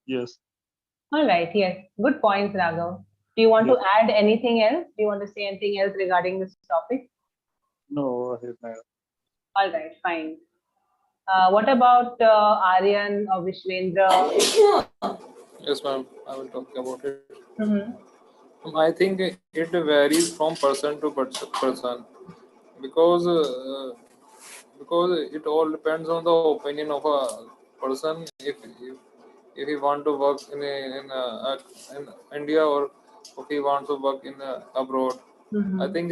Yes. All right, yes. Good points, Raghav. Do you want to Yes. add anything else? Do you want to say anything else regarding this topic? No, Madam. All right, fine. What about Aryan or Vishwendra? Yes, ma'am. I will talk about it. Mm-hmm. I think it varies from person to person because because it all depends on the opinion of a person. If he want to work in India or if he wants to work in abroad. I Mm-hmm. think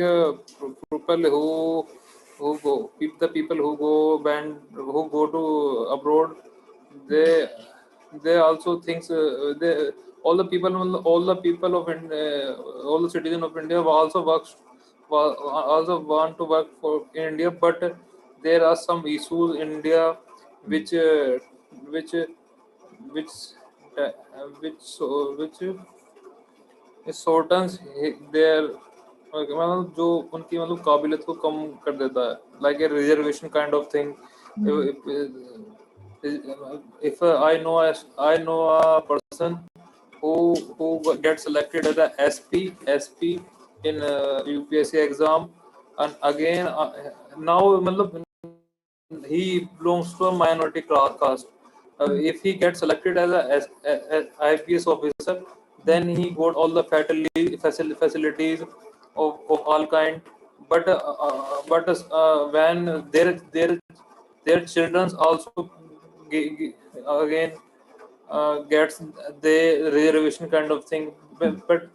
people the people who go to abroad, they they also thinks they all the citizens of India also want to work for in India, but there are some issues in India which which which uh, which shortens there मतलब जो उनकी मतलब काबिलियत को कम कर देता है like a reservation kind of thing if I know a person who gets selected as a SP in UPSC exam and again now मतलब he belongs to a minority caste. If he gets selected as a IPS officer, then he got all the facilities of all kind. But when their children also again gets the reservation kind of thing, but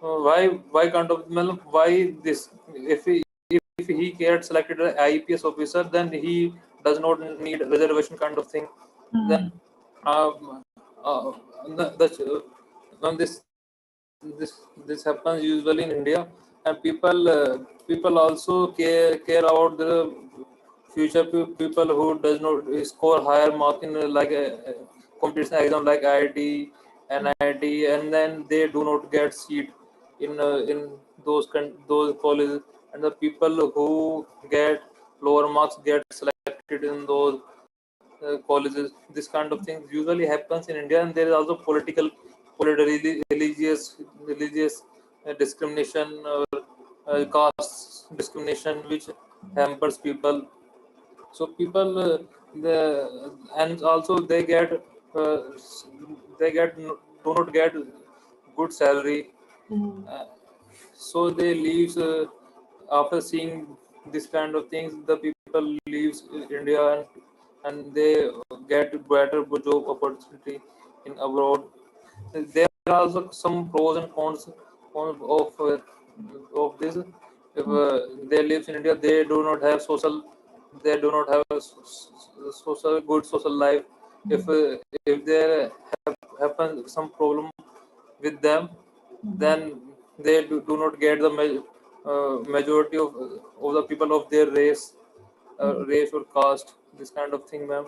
why kind of why this if he gets selected as IPS officer, then he does not need reservation kind of thing. Then um, uh, the, when this happens usually in India, and people also care about the future people who does not score higher mark in like a competition exam like IIT, NIT, and then they do not get seat in those colleges, and the people who get lower marks get selected in those colleges. This kind of things usually happens in India, and there is also religious discrimination or caste discrimination which hampers people. So people and also uh, do not get good salary, uh, so they leaves after seeing this kind of things. The people leaves India, and they get better job opportunity in abroad. There are also some pros and cons of this. If they live in India, they do not have a good social life. If there happens some problem with them, then they do not get the majority of the people of their race or caste. This kind of thing, ma'am.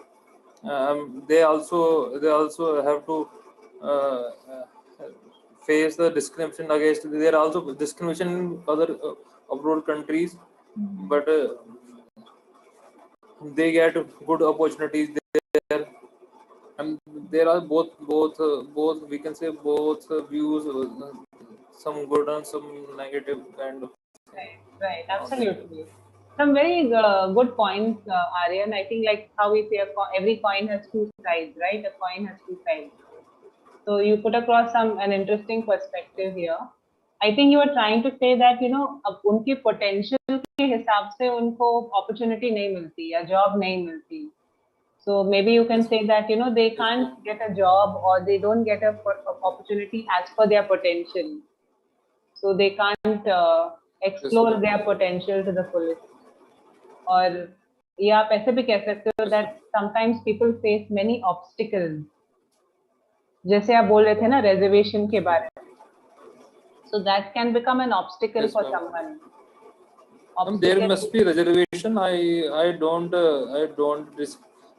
They also have to uh, uh, face the discrimination against. There are also discrimination in other abroad countries, but they get good opportunities there, and there are both we can say both views, some good and some negative kind of thing Right, right, on it. absolutely. Some very good points, Aryan. I think like how we say every coin has two sides, right? A coin has two sides. So you put across an interesting perspective here. I think you are trying to say that अब उनकी potential के हिसाब से उनको opportunity नहीं मिलती या job नहीं मिलती. So maybe you can Yes, say that they yes, can't ma'am. get a job or they don't get a opportunity as per their potential. So they can't Yes, explore ma'am. their potential to the fullest. और ये आप ऐसे भी कह सकते हो Yes, that sometimes people face many obstacles. जैसे आप बोल रहे थे ना reservation के बारे में. So that can become an obstacle yes, for ma'am. someone. There Obstacle. must be reservation. I don't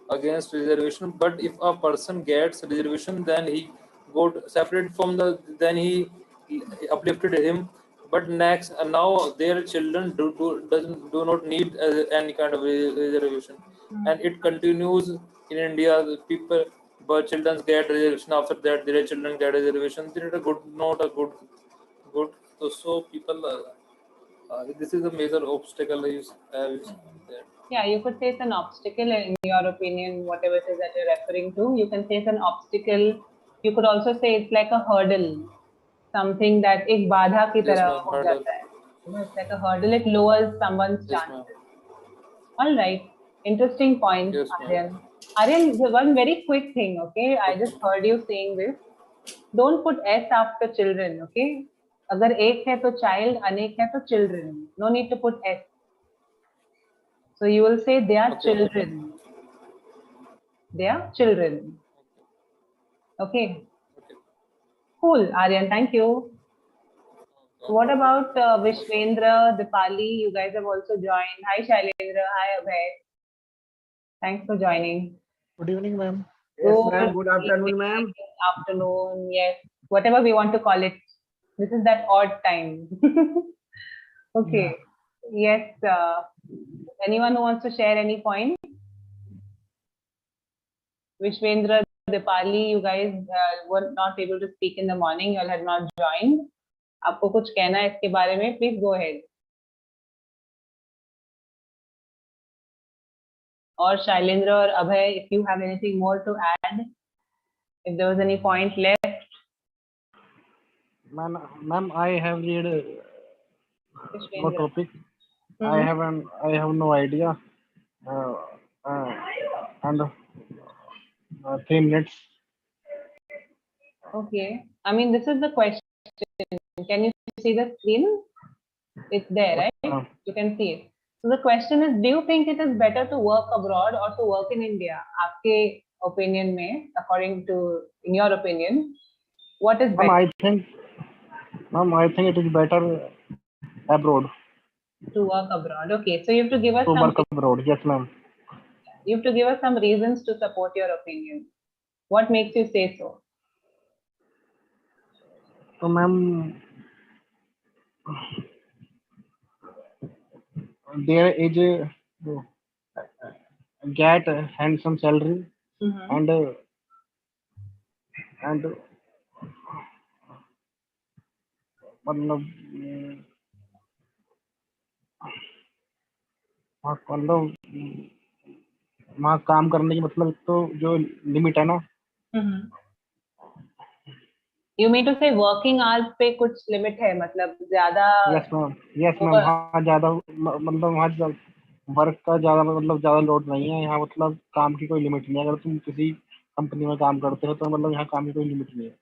against reservation. But if a person gets reservation, then he got separate from the. Then he uplifted him. But next, now their children do not need any kind of reservation, and it continues in India. The people but children get reservation. After that, their children get reservation. They are good, not a good. So people, this is a major obstacle. That. Yeah, you could say it's an obstacle in your opinion, whatever it is that you're referring to. You can say it's an obstacle. You could also say it's like a hurdle, something that एक बाधा की Yes, तरह ma'am. हो Hurdle. जाता है. It's like a hurdle. It lowers someone's Yes, chances. ma'am. All right. Interesting point, Yes, ma'am. Aryan. Aryan, one very quick thing, okay? I just heard you saying this. Don't put S after children, okay? अगर एक है तो child, अनेक है तो children. No need to put S. So you will say they are Okay. children. They are children. Okay. Okay. Cool, Aryan. Thank you. What about Vishwendra, Dipali? You guys have also joined. Hi, Shailendra. Hi, Abhay. Thanks for joining. Good evening, ma'am. Yes, ma'am. Good afternoon, ma'am. Afternoon, yes. Whatever we want to call it. This is that odd time. Okay. Yes. Anyone who wants to share any point? Vishwendra, Dipali, you guys were not able to speak in the morning. You all had not joined. आपको कुछ कहना है इसके बारे में? Please go ahead. Or Shailendra or Abhay, if you have anything more to add, if there was any point left. Ma'am, I have read no Vishwendra. topic. Mhm. I have no idea. And 3 minutes. Okay. I mean, this is the question. Can you see the screen? It's there, right? You can see it. So the question is, do you think it is better to work abroad or to work in India? आपके opinion में, according to, in your opinion, what is better? Ma'am, I think it is better abroad. To work abroad. Okay. So you have to give us To some. work abroad. Yes, ma'am. You have to give us some reasons to support your opinion. What makes you say so? So, ma'am, there is get handsome salary and मतलब वहाँ काम करने की मतलब तो जो limit है ना. You mean to say working hours पे कुछ limit है, मतलब ज़्यादा. Yes, ma'am. वहाँ ज़्यादा मतलब वहाँ वर्क का ज़्यादा लोड नहीं है. यहाँ मतलब काम की कोई लिमिट नहीं है. अगर तुम किसी कंपनी में काम करते हो तो मतलब यहाँ काम की कोई लिमिट नहीं है.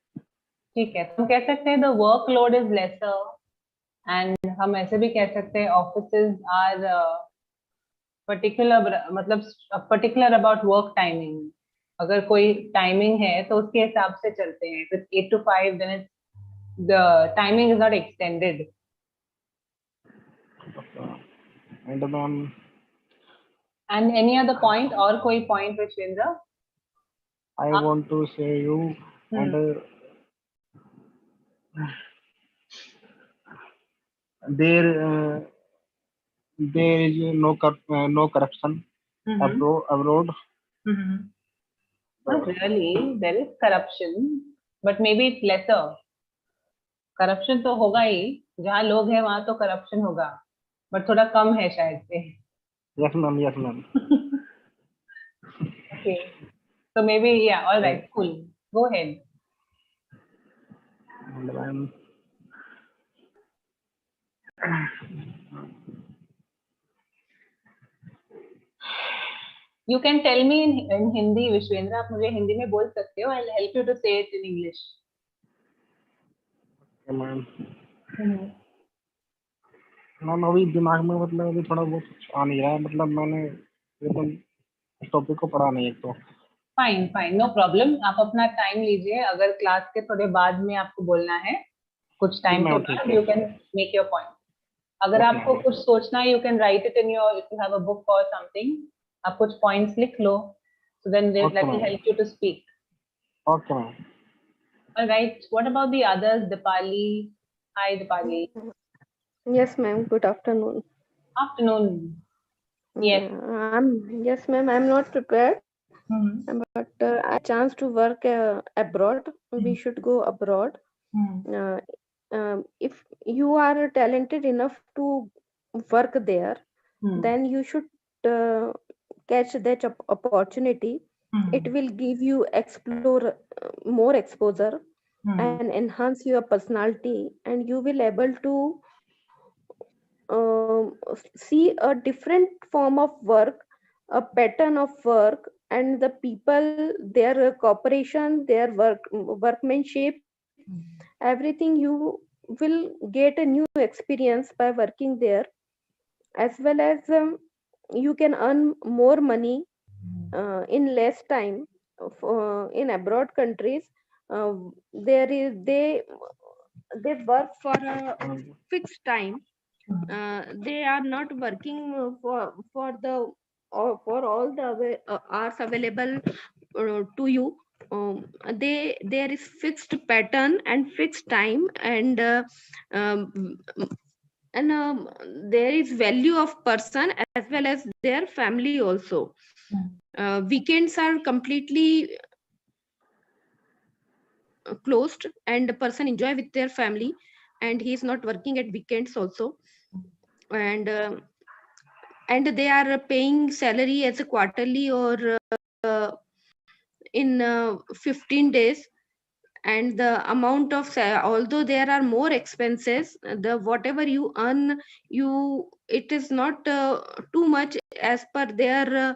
ठीक है, तुम कह सकते हैं the workload is lesser, and हम ऐसे भी कह सकते हैं offices are particular, मतलब particular about work timing. अगर कोई टाइमिंग है तो उसके हिसाब से चलते हैं. If it's 8 to 5, then it's, the timing is not extended. And ma'am. And any other point, और कोई point, Vishwendra? I want to say you and there is no corruption abroad. Not really, there is corruption, but maybe it's lesser. Corruption तो होगा ही, जहाँ लोग हैं वहाँ तो corruption होगा, but थोड़ा कम है शायद से. Yes, ma'am. Okay, so maybe, yeah, all right, cool. Go ahead. And ma'am, You can tell me in Hindi, Vishwendra. आप मुझे हिंदी में बोल सकते हो. I'll help you to say it in English. okay, ma'am. Ma'am अभी दिमाग में मतलब अभी थोड़ा बहुत आ नहीं रहा है. मतलब मैंने एकदम टॉपिक को पढ़ा नहीं है तो. Fine, no problem. आप अपना टाइम लीजिए. अगर क्लास के थोड़े बाद में आपको बोलना है, कुछ टाइम के बाद, you can make your point. अगर आपको कुछ सोचना है, you can write it in your, if you have a book or something, आप कुछ points लिख लो, so then that will help you to speak. Okay, ma'am. All right. What about the others? Dipali. Hi, Dipali. Yes, ma'am. Good afternoon. Afternoon. Yes. Yes, ma'am. I'm not prepared, but a chance to work abroad, we should go abroad. If you are talented enough to work there, then you should catch that opportunity. It will give you explore more exposure and enhance your personality, and you will able to see a different form of work, a pattern of work, and the people, their cooperation, their workmanship, everything. You will get a new experience by working there, as well as you can earn more money in less time. In abroad countries, uh, they work for a fixed time. They are not working for all the hours available to you. There is fixed pattern and fixed time, um, and there is value of person as well as their family also. Weekends are completely closed, and the person enjoy with their family, and he is not working at weekends also. And they are paying salary as a quarterly or uh, in 15 days. And the amount of although there are more expenses, the whatever you earn, it is not too much as per their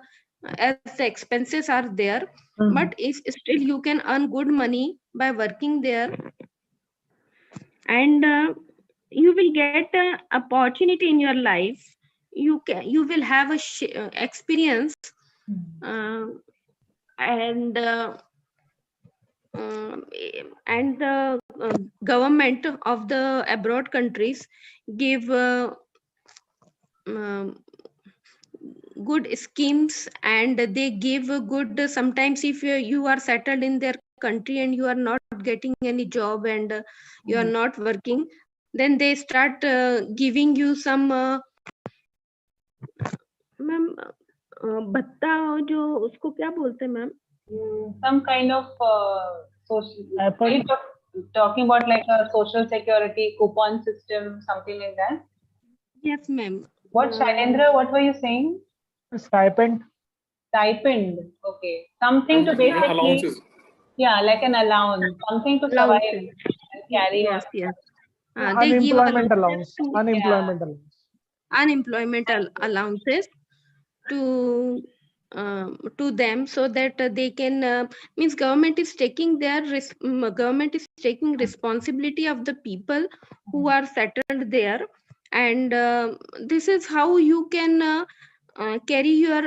as the expenses are there. But if still you can earn good money by working there, and you will get an opportunity in your life. You will have a experience, uh, and um, and the government of the abroad countries give um, good schemes, and they give a good, sometimes if you are settled in their country and you are not getting any job, and you are not working, then they start giving you some ma'am भत्ता, जो उसको क्या बोलते हैं ma'am? Some kind of social. Are you talking about like a social security coupon system, something like that? Yes, ma'am. What, Shailendra? What were you saying? Stipend. Stipend. Okay, something to basically. Allowances. Yeah, like an allowance, something to survive and carry Yes, on. yes. They give Unemployment allowance. to- Unemployment allowance. unemployment allowances to them, so that they can means government is taking government is taking responsibility of the people who are settled there. And this is how you can carry your,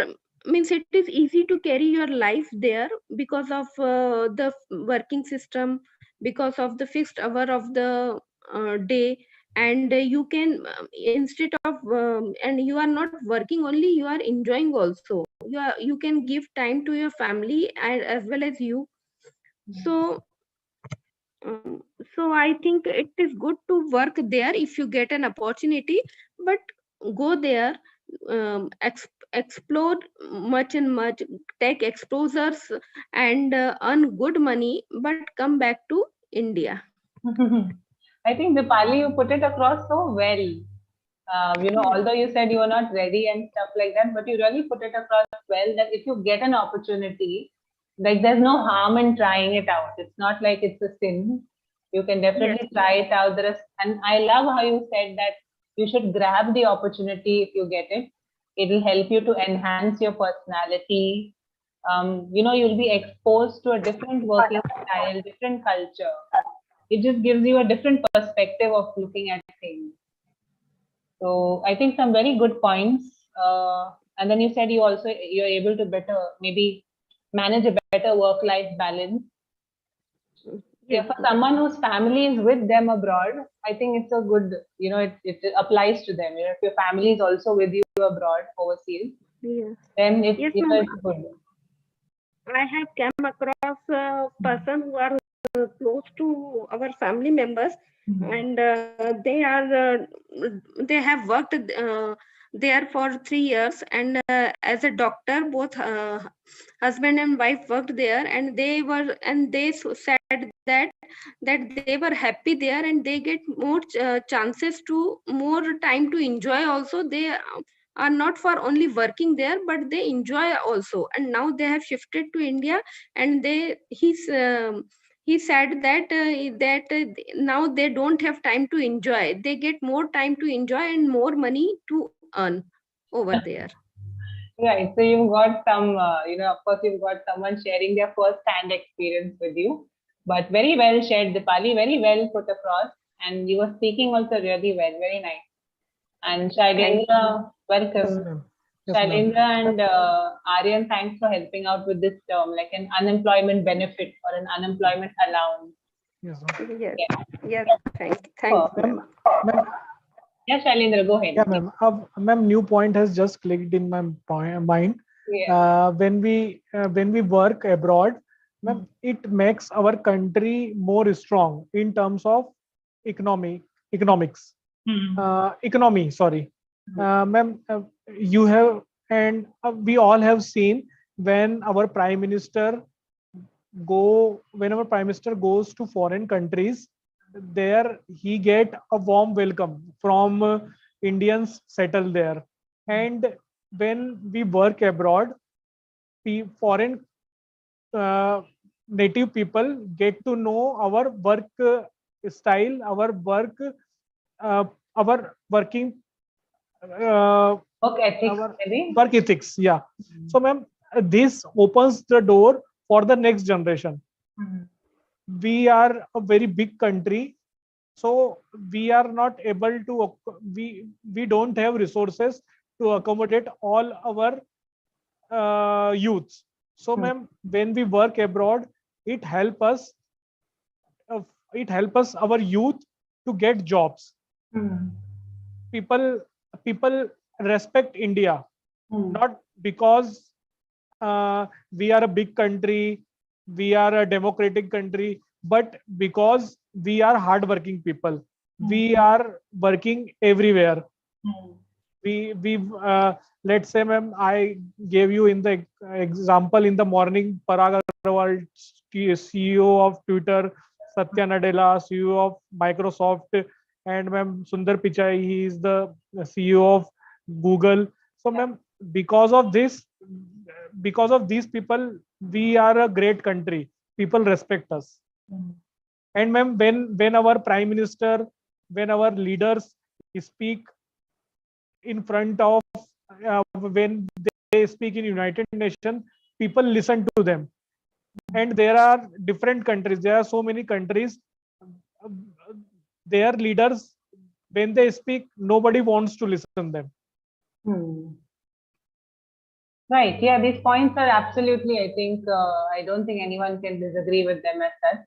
means it is easy to carry your life there, because of the working system, because of the fixed hour of the day. And you can instead of and you are not working only, you are enjoying also. You can give time to your family and as well as you. So um, so I think it is good to work there if you get an opportunity. But go there, explore much and much, take exposures, and earn good money, but come back to India. I think Dipali, you put it across so well. Although you said you were not ready and stuff like that, but you really put it across well that if you get an opportunity, like there's no harm in trying it out. It's not like it's a sin. You can definitely try it out. And I love how you said that you should grab the opportunity if you get it. It'll help you to enhance your personality. You'll be exposed to a different working style, different culture. It just gives you a different perspective of looking at things. So I think some very good points. And then you said you're able to maybe manage a better work-life balance. Yeah, for someone whose family is with them abroad, I think it's a good, it applies to them. If your family is also with you abroad, overseas, then it's good. I have come across a person who are close to our family members, and they have worked there for 3 years, and as a doctor, both husband and wife worked there, and they said that they were happy there, and they get more chances to more time to enjoy also. They are not for only working there, but they enjoy also, and now they have shifted to India, and he said that now they don't have time to enjoy. They get more time to enjoy and more money to earn over there. Right. So you've got some, of course, you've got someone sharing their first-hand experience with you. But very well shared, Dipali. Very well put across. And you were speaking also really well. Very nice. And Shailendra, welcome. ma'am. Yes, ma'am. Shailendra and Aryan, thanks for helping out with this term, like an unemployment benefit or an unemployment allowance. Yes, ma'am. Yes, Yeah. yes, thanks, ma'am. Ma'am, Yeah, Shailendra, go ahead. yeah, ma'am. Ma'am, new point has just clicked in my mind. Yeah. When we work abroad, ma'am, it makes our country more strong in terms of economics. Economy, sorry. Ma'am, you have, and we all have seen when our prime minister goes to foreign countries, there he get a warm welcome from Indians settled there. And when we work abroad, foreign native people get to know our work style, our working Work ethics, our maybe. work ethics. Yeah. So, ma'am, this opens the door for the next generation. We are a very big country, so we are not able to, we don't have resources to accommodate all our youths. So, ma'am, when we work abroad, it help us our youth to get jobs. People respect India, not because we are a big country, we are a democratic country, but because we are hardworking people. We are working everywhere. We let's say, ma'am, I gave you in the example in the morning, Parag Agrawal, CEO of Twitter, Satya Nadella, CEO of Microsoft, and ma'am Sundar Pichai, he is the CEO of Google. So, ma'am, because of these people, we are a great country. People respect us. And ma'am, when our prime minister, when our leaders speak in front of, when they speak in United Nations, people listen to them. And there are different countries. There are so many countries. Their leaders, when they speak, nobody wants to listen to them. Right. Yeah, these points are absolutely, I think, I don't think anyone can disagree with them as such.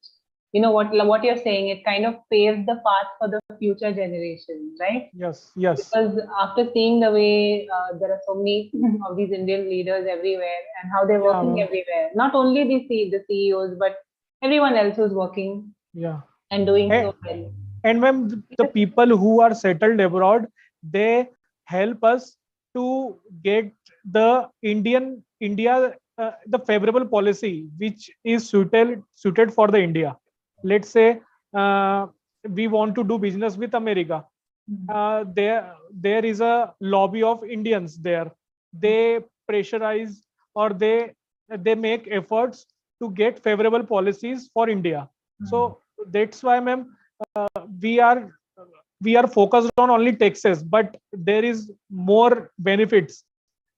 You know what you're saying, it kind of paves the path for the future generations, right? Yes, yes. Because after seeing the way there are so many of these Indian leaders everywhere and how they're working everywhere, not only the CEOs, but everyone else who's working and doing so well. And ma'am, the people who are settled abroad, they help us to get the India the favorable policy which is suited for the India. Let's say we want to do business with America. There is a lobby of Indians there. They pressurize, or they make efforts to get favorable policies for India. So that's why, ma'am, we are focused on only taxes, but there is more benefits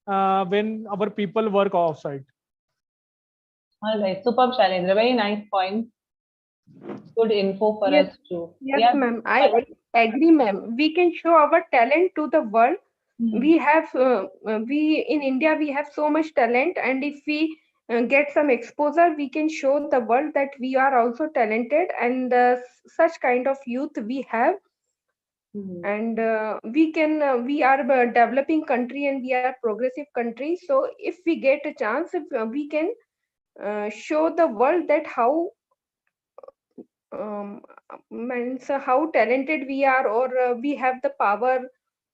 when our people work outside. All right, superb, Shailendra. Very nice point. Good info for Yes. us too. Yes, ma'am. I agree, ma'am. We can show our talent to the world. We have, we in India, we have so much talent, and if we get some exposure, we can show the world that we are also talented, and such kind of youth we have. And we are a developing country, and we are progressive country. So if we get a chance, if we can show the world that how means how talented we are, or we have the power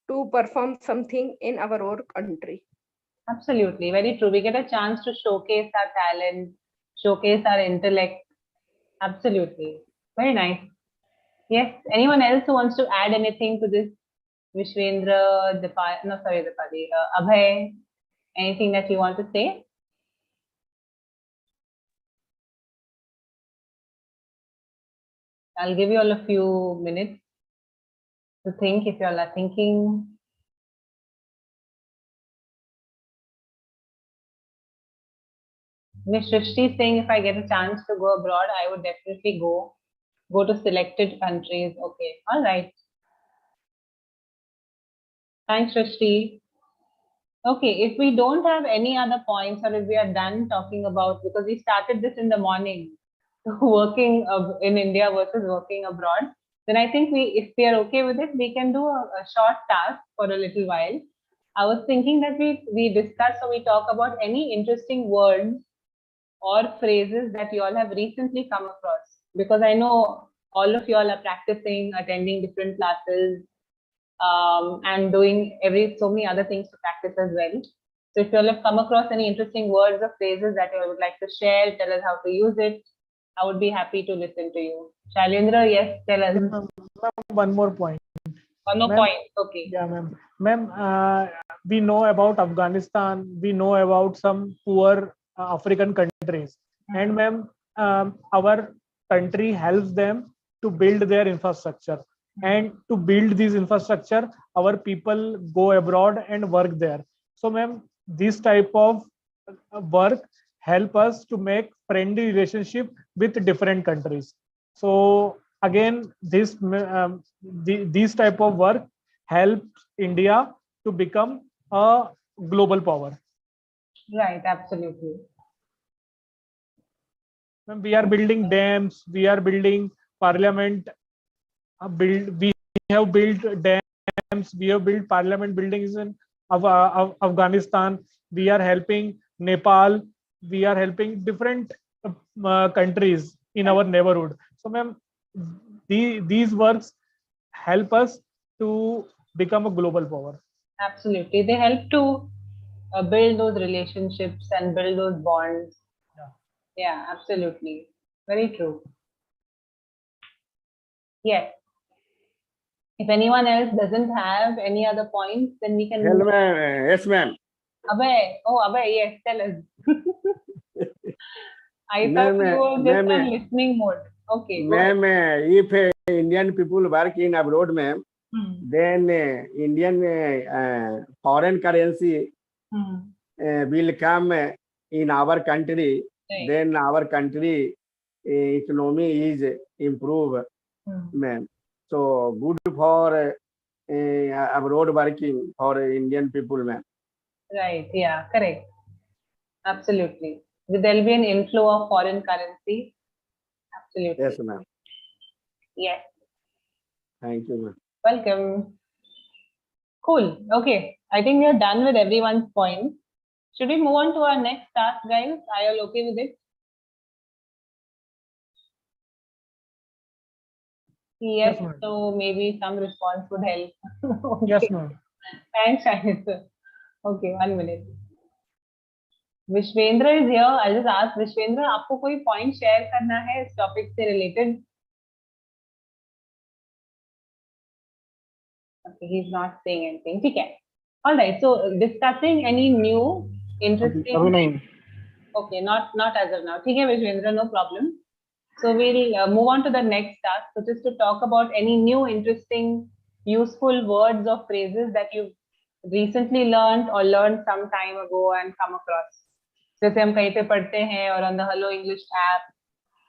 to perform something in our own country. Absolutely, very true. We get a chance to showcase our talent, showcase our intellect. Absolutely, very nice. Yes. Anyone else who wants to add anything to this? Vishwendra, Dipali, Abhay, anything that you want to say? I'll give you all a few minutes to think if you all are thinking. Miss Shrishti is saying if I get a chance to go abroad, I would definitely go to selected countries. Okay, all right. Thanks, Shrishti. Okay, if we don't have any other points or if we are done talking about, because we started this in the morning, working in India versus working abroad, then I think if we are okay with it, we can do a short task for a little while. I was thinking that we discuss or we talk about any interesting words or phrases that you all have recently come across, because I know all of you all are practicing, attending different classes, and doing so many other things to practice as well. So if you all have come across any interesting words or phrases that you all would like to share, tell us how to use it, I would be happy to listen to you. Shailendra, yes, tell us. Ma'am, one more point. One more Ma'am, point. Okay. Yeah, ma'am. Ma'am, we know about Afghanistan. We know about some poor African countries, and ma'am, our country helps them to build their infrastructure. And to build this infrastructure, our people go abroad and work there. So, ma'am, this type of work help us to make friendly relationship with different countries. So again, these type of work helps India to become a global power. Right, absolutely. We are building dams, we are building parliament, we have built dams, we have built parliament buildings in Afghanistan, we are helping Nepal, we are helping different countries in our neighborhood. So ma'am, these works help us to become a global power. Absolutely. They help to build those relationships and build those bonds. Yeah, absolutely. Very true. Yes. If anyone else doesn't have any other points, then we can. Hello, ma'am. Yes, ma'am. Abhay, yes, tell us. I thought Ma'am, you were just ma'am, on listening mode. Okay, go ahead. ma'am, if Indian people work in abroad, ma'am, then Indian foreign currency will come in our country. Right. Then our country economy is improve, ma'am. So good for abroad working for Indian people, ma'am. Right, yeah, correct. Absolutely. There'll be an inflow of foreign currency. Absolutely. Yes, ma'am. Yes. Thank you, ma'am. Welcome. Cool. Okay. I think we are done with everyone's points. Should we move on to our next task, guys? Are you all okay with it? Yes, Yes, ma'am. so maybe some response would help. Okay. Yes, ma'am. Thanks, Shahid sir. Okay, 1 minute. Vishwendra is here. I'll just ask Vishwendra, आपको कोई point share करना है इस topic से related? Okay, he's not saying anything. ठीक है. All right. So discussing any new interesting. अभी नहीं. Okay, not as of now. ठीक है, Vishwendra, no problem. So we'll move on to the next task, which is to talk about any new interesting, useful words or phrases that you've recently learned or learned some time ago and come across. जैसे हम कहीं पे पढ़ते हैं or on the Hello English app,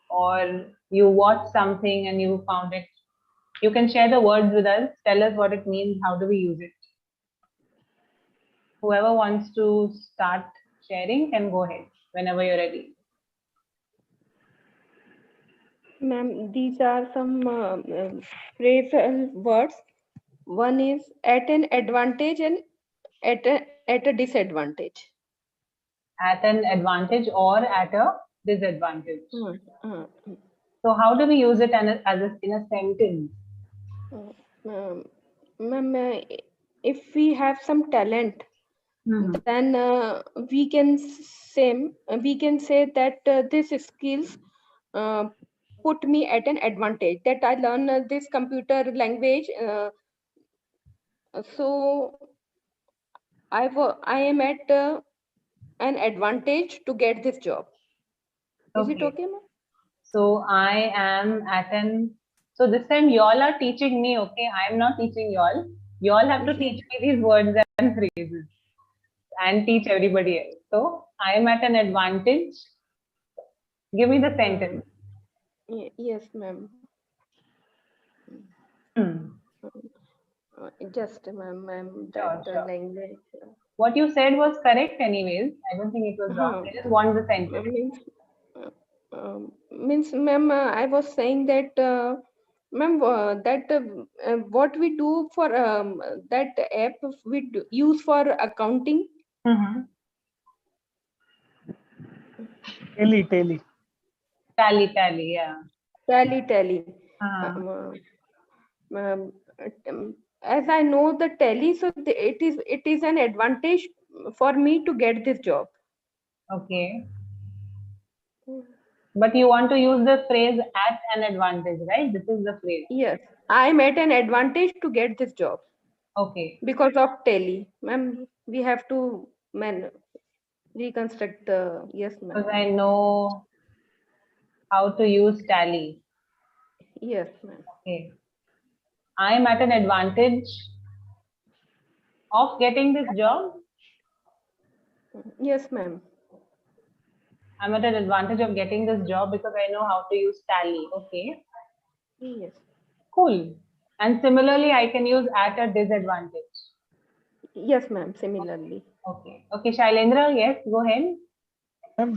or you watch something and you found it. You can share the words with us. Tell us what it means. How do we use it? Whoever wants to start sharing can go ahead whenever you're ready. Ma'am, these are some phrasal words. One is at an advantage and at a disadvantage. At an advantage or at a disadvantage. So how do we use it in a sentence? Ma'am, if we have some talent, Hmm. then we can say that these skills put me at an advantage, that I learn this computer language, so I am at an advantage to get this job. Is it Okay. okay, ma'am? So I am at an. So this time y'all are teaching me. Okay, I am not teaching y'all. Y'all have to teach me these words and phrases and teach everybody else. So I am at an advantage. Give me the sentence. Yes, ma'am. Hmm. Just, ma'am, Sure, that sure. language. What you said was correct, anyways. I don't think it was wrong. I just want the sentence. Means, ma'am, I was saying that, ma'am, that what we do for that app we use for accounting. Mm-hmm. Tally. Tally, yeah. Tally. Uh-huh. Um, as I know the tally, so it is an advantage for me to get this job. Okay. But you want to use the phrase at an advantage, right? This is the phrase. Yes, I am at an advantage to get this job Okay. because of tally, ma'am. We have to reconstruct the yes, ma'am. Because I know how to use tally. Yes, ma'am. Okay. I am at an advantage of getting this job. Yes, ma'am. I'm at an advantage of getting this job because I know how to use tally. Okay. Yes. Cool. And similarly, I can use at a disadvantage. Yes, ma'am. Similarly. Okay. Okay, Shailendra, yes, go ahead.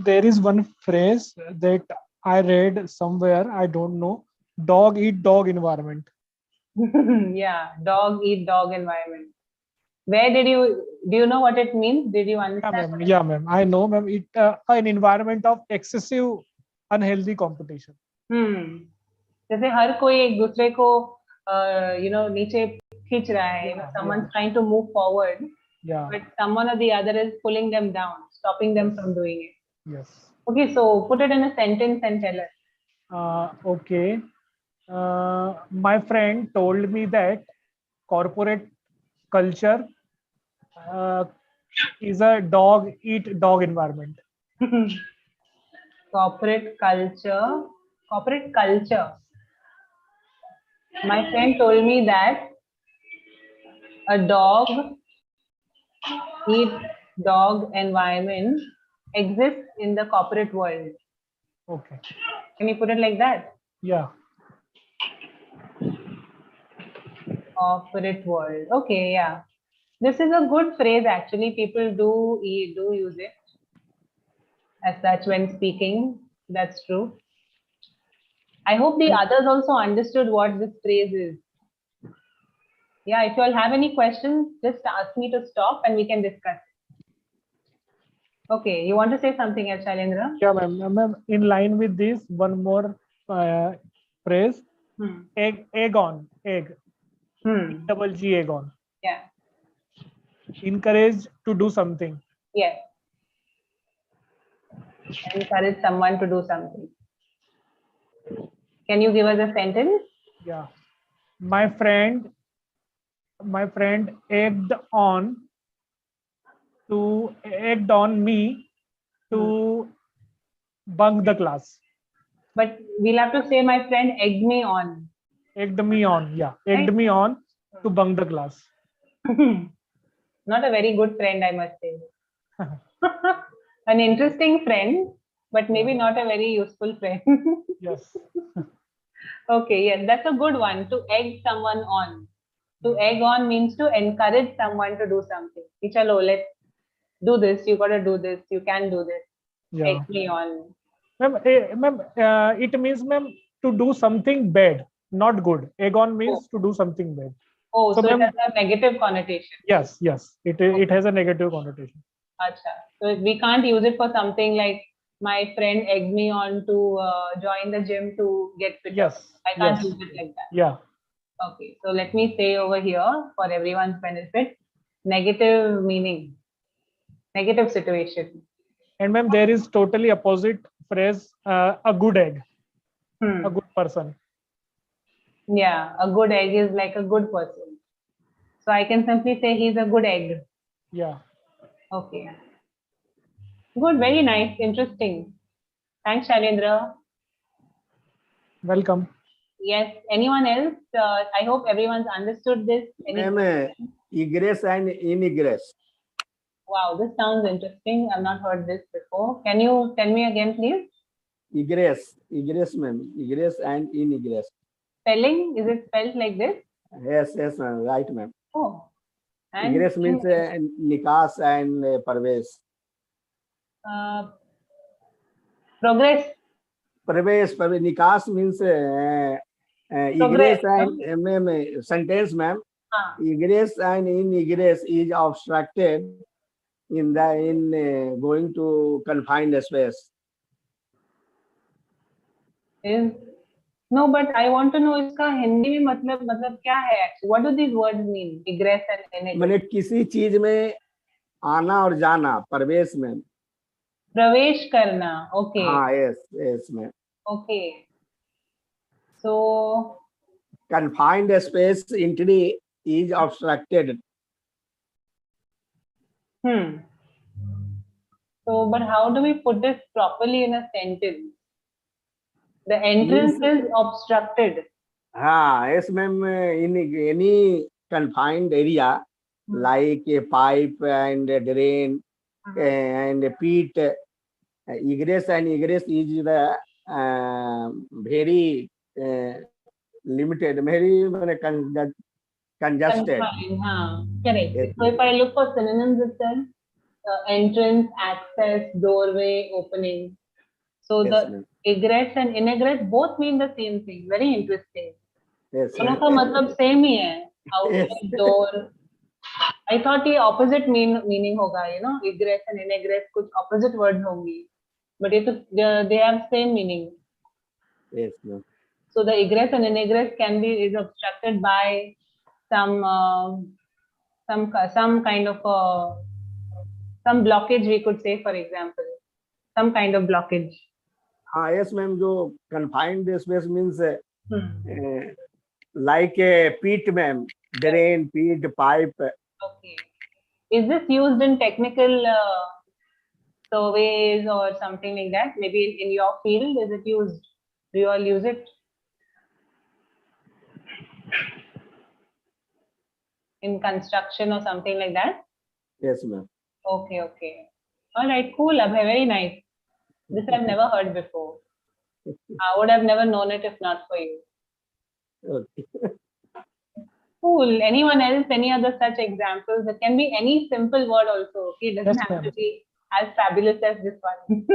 There is one phrase that I read somewhere, I don't know. Dog eat dog environment. Yeah, dog eat dog environment. Where do you know what it means? Did you understand? Yeah, ma'am. I know, ma'am. It an environment of excessive unhealthy competition. जैसे हर कोई एक दूसरे को नीचे खींच रहा है, someone's trying to move forward, Yeah. but someone or the other is pulling them down, stopping them from doing it. Yes. Okay, so put it in a sentence and tell us. Okay. My friend told me that corporate culture is a dog eat dog environment. Corporate culture. My friend told me that a dog eat dog environment exists in the corporate world. Okay. Can you put it like that? Yeah. Corporate world. Okay, yeah. This is a good phrase actually. People do use it as such when speaking. That's true. I hope the others also understood what this phrase is. Yeah, if you all have any questions, just ask me to stop and we can discuss. Okay, you want to say something else, Shailendra? Yeah, ma'am. In line with this, one more phrase. Egg on. Double G, egg on. Yeah. Encourage to do something. Yes. Encourage someone to do something. Can you give us a sentence? Yeah. My friend egged on me to bunk the class. But we'll have to say my friend egged me on. Egged me on, yeah. Egged me on to bunk the class. Not a very good friend, I must say. An interesting friend, but maybe not a very useful friend. Yes. Okay, yes, that's a good one. To egg someone on. To egg on means to encourage someone to do something. Chalo, let's do this. You gotta do this. You can do this. Yeah. Egg me on. Ma'am, it means, ma'am, to do something bad, not good. Egg on means to do something bad. Oh, so it ma'am, has a negative connotation. Yes. It has a negative connotation. Acha. So we can't use it for something like my friend egged me on to join the gym to get fit. Yes. I can't use it like that. Yeah. Okay, so let me say over here for everyone's benefit, negative meaning, negative situation. And ma'am, there is totally opposite phrase, a good egg, a good person. Yeah, a good egg is like a good person. So I can simply say he's a good egg. Yeah. Okay. Good, very nice, interesting. Thanks, Shailendra. Welcome. Yes, anyone else? I hope everyone's understood this. Any Ma'am, egress and inegress. Wow, this sounds interesting. I've not heard this before. Can you tell me again, please? Egress, ma'am. Egress and inegress. Spelling, is it spelled like this? Yes, ma'am. Right, ma'am. Oh, and Egress means nikas and parves. progress. Parves, nikas means egress and ma'am, sentence, ma'am. Egress and inegress is obstructed in going to confined space. Is no, but I want to know इसका हिंदी में मतलब क्या है actually? What do these words mean? Egress and inegress. मैंने किसी चीज में आना और जाना, प्रवेश में. प्रवेश करना. Okay. हाँ, yes में. Okay. So confined space entry is obstructed. So, but how do we put this properly in a sentence? The entrance is obstructed. Yes, ma'am. In any confined area, like a pipe and a drain and a pit, egress and egress is the very limited, very congested. Correct. Yes, So if I look for synonyms itself, entrance, access, doorway, opening. So yes, the egress and inegress both mean the same thing. Very interesting. yes, दोनों का मतलब same ही है. Outlet, door. I thought ये opposite meaning होगा, you know, egress and inegress कुछ opposite words होंगी. But ये तो they have same meaning. yes, ma'am. So the egress and inegress is obstructed by some kind of some blockage, we could say, for example, some kind of blockage. Yes, ma'am. जो confined space means like a pit, ma'am. Drain, pit, pipe. Okay. Is this used in technical surveys or something like that? Maybe in your field, is it used? Do you all use it? In construction or something like that? Yes, ma'am. Okay, okay. All right, cool. Abhay, very nice. This I've never heard before. I would have never known it if not for you. Okay. Cool. Anyone else? Any other such examples? It can be any simple word also. Okay, it doesn't Yes, have to ma'am. be as fabulous as this one.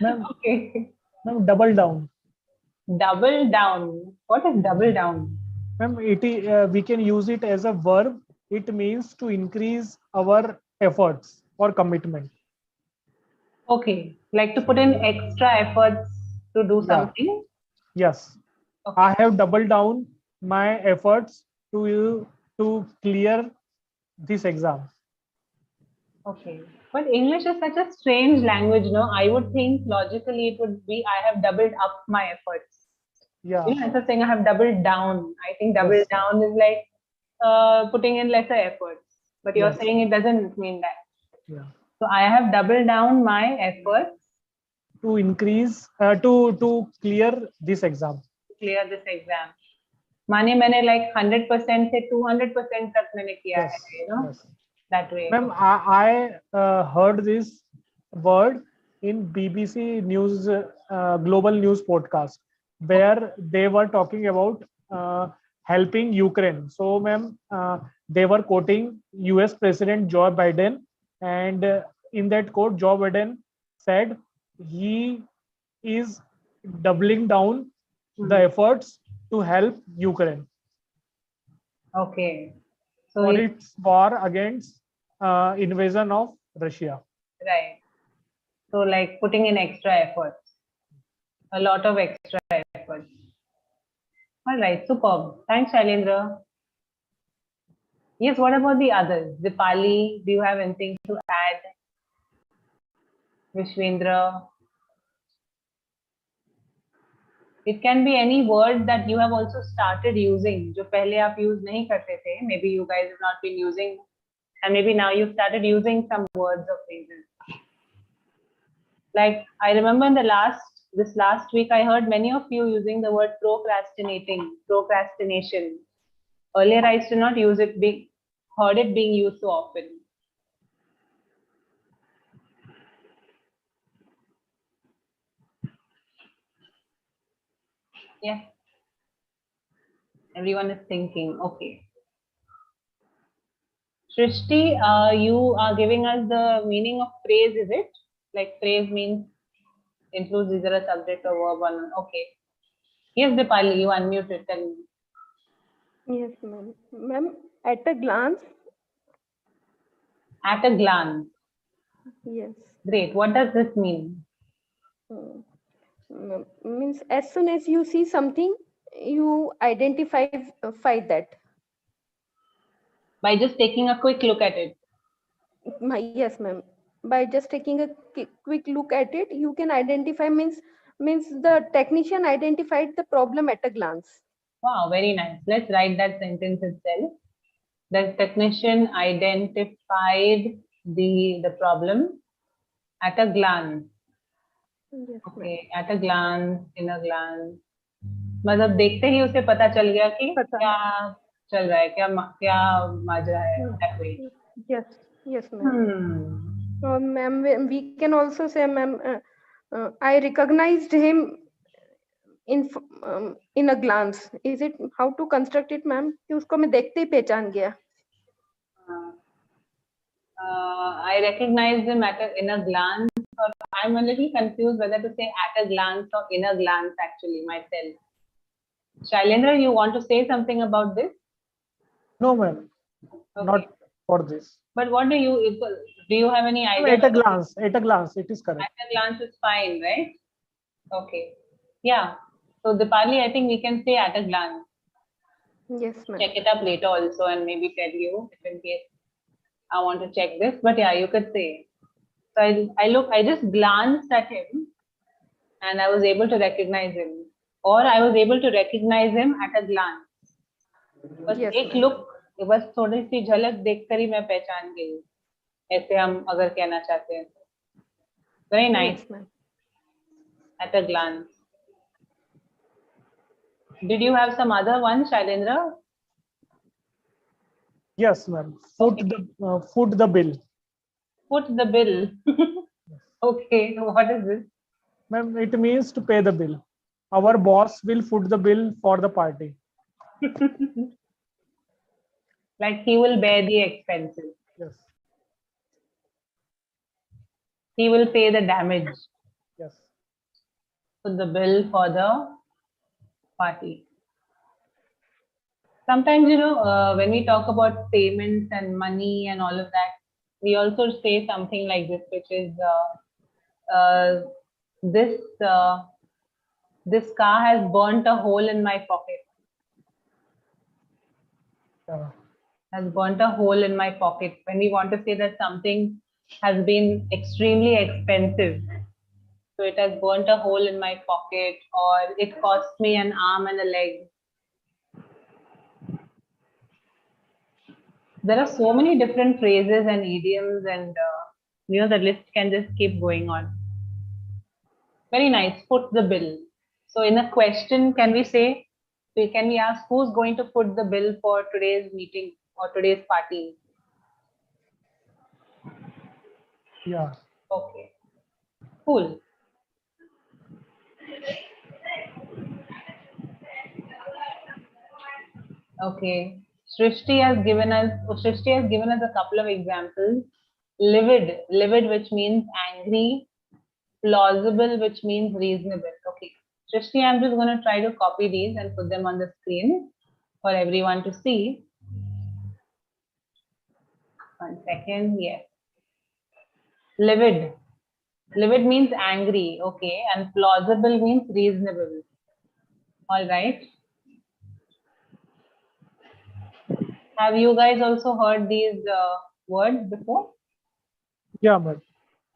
Ma'am, Okay. ma'am, double down. Double down. What is double down? Ma'am, we can use it as a verb. It means to increase our efforts or commitment. Okay, like to put in extra efforts to do something. Yes. Okay. I have doubled down my efforts to clear this exam. Okay, but English is such a strange language, no? I would think logically it would be I have doubled up my efforts. Yeah. You know, instead of saying I have doubled down, I think double Yes. down is like putting in lesser efforts. But you're Yes. saying it doesn't mean that. Yeah. So I have doubled down my efforts To increase to clear this exam. to clear this exam. माने मैंने like 100% से 200% तक मैंने किया Yes. है, you know, Yes. that way. Ma'am, I heard this word in BBC News Global News podcast where they were talking about helping Ukraine. So, ma'am, they were quoting US President Joe Biden, and in that quote, Joe Biden said he is doubling down the efforts to help Ukraine Okay. So for he- its war against invasion of Russia. right. So like putting in extra efforts, a lot of extra efforts. All right, superb. Thanks, Shailendra. Yes, what about the others? Dipali, do you have anything to add? Vishwendra? It can be any word that you have also started using, जो पहले आप use नहीं करते थे. Maybe you guys have not been using, and maybe now you've started using some words or phrases. Like I remember in this last week, I heard many of you using the word procrastination. Earlier, I used to not use it, heard it being used so often. Yeah. Everyone is thinking, okay. Shrishti, you are giving us the meaning of phrase, is it? Like phrase means includes either a subject or verb or okay. Yes, Dipali, you unmuted. Tell me. Yes, ma'am. Ma'am, at a glance, At a glance. yes. Great. What does this mean? Means as soon as you see something, you identify that. By just taking a quick look at it. Yes, ma'am. By just taking a quick look at it, you can identify means the technician identified the problem at a glance. Wow, very nice. Let's write that sentence itself. The technician identified the problem at a glance. Yes, Okay, at a glance, in a glance. मतलब देखते ही उसे पता चल गया कि क्या चल रहा है, क्या माजरा है. That way. Yes, ma'am. Ma'am, we can also say, ma'am, I recognized him in a glance. Is it how to construct it, ma'am? कि उसको मैं देखते ही पहचान गया. I recognized him in a glance. Or I'm a little confused whether to say at a glance or in a glance actually myself. Shailendra, you want to say something about this? No, ma'am. Okay. Not for this. But what do you have any idea? At a glance, it is correct. At a glance is fine, right? Okay. Yeah. So Dipali, I think we can say at a glance. Yes, ma'am. Check it up later also and maybe tell you if in case I want to check this. But yeah, you could say. So I just glanced at him and I was able to recognize him. Or I was able to recognize him at a glance. बस Yes, एक ma'am. Look, बस थोड़ी सी झलक देखकर ही मैं पहचान गई. ऐसे हम अगर कहना चाहते हैं. Very nice. Yes, ma'am. At a glance. Did you have some other one, Shailendra? Yes, ma'am. Foot the bill. Foot the bill. Okay, what is this? Ma'am, it means to pay the bill. Our boss will foot the bill for the party. Like he will bear the expenses. Yes. He will pay the damage. Yes. Foot the bill for the party. Sometimes, when we talk about payments and money and all of that, we also say something like this, which is this car has burnt a hole in my pocket. Yeah. Has burnt a hole in my pocket. When we want to say that something has been extremely expensive. So it has burnt a hole in my pocket, or it cost me an arm and a leg. There are so many different phrases and idioms, and the list can just keep going on. Very nice. Foot the bill. So in a question, can we ask who's going to foot the bill for today's meeting or today's party? Yeah. Okay. Cool. Okay. Shrishti has given us a couple of examples. Livid, which means angry. Plausible, which means reasonable. Okay. Shrishti, I'm just going to try to copy these and put them on the screen for everyone to see. 1 second. Yes. Livid. Livid means angry. Okay. And plausible means reasonable. All right. Have you guys also heard these words before? Yeah, ma'am.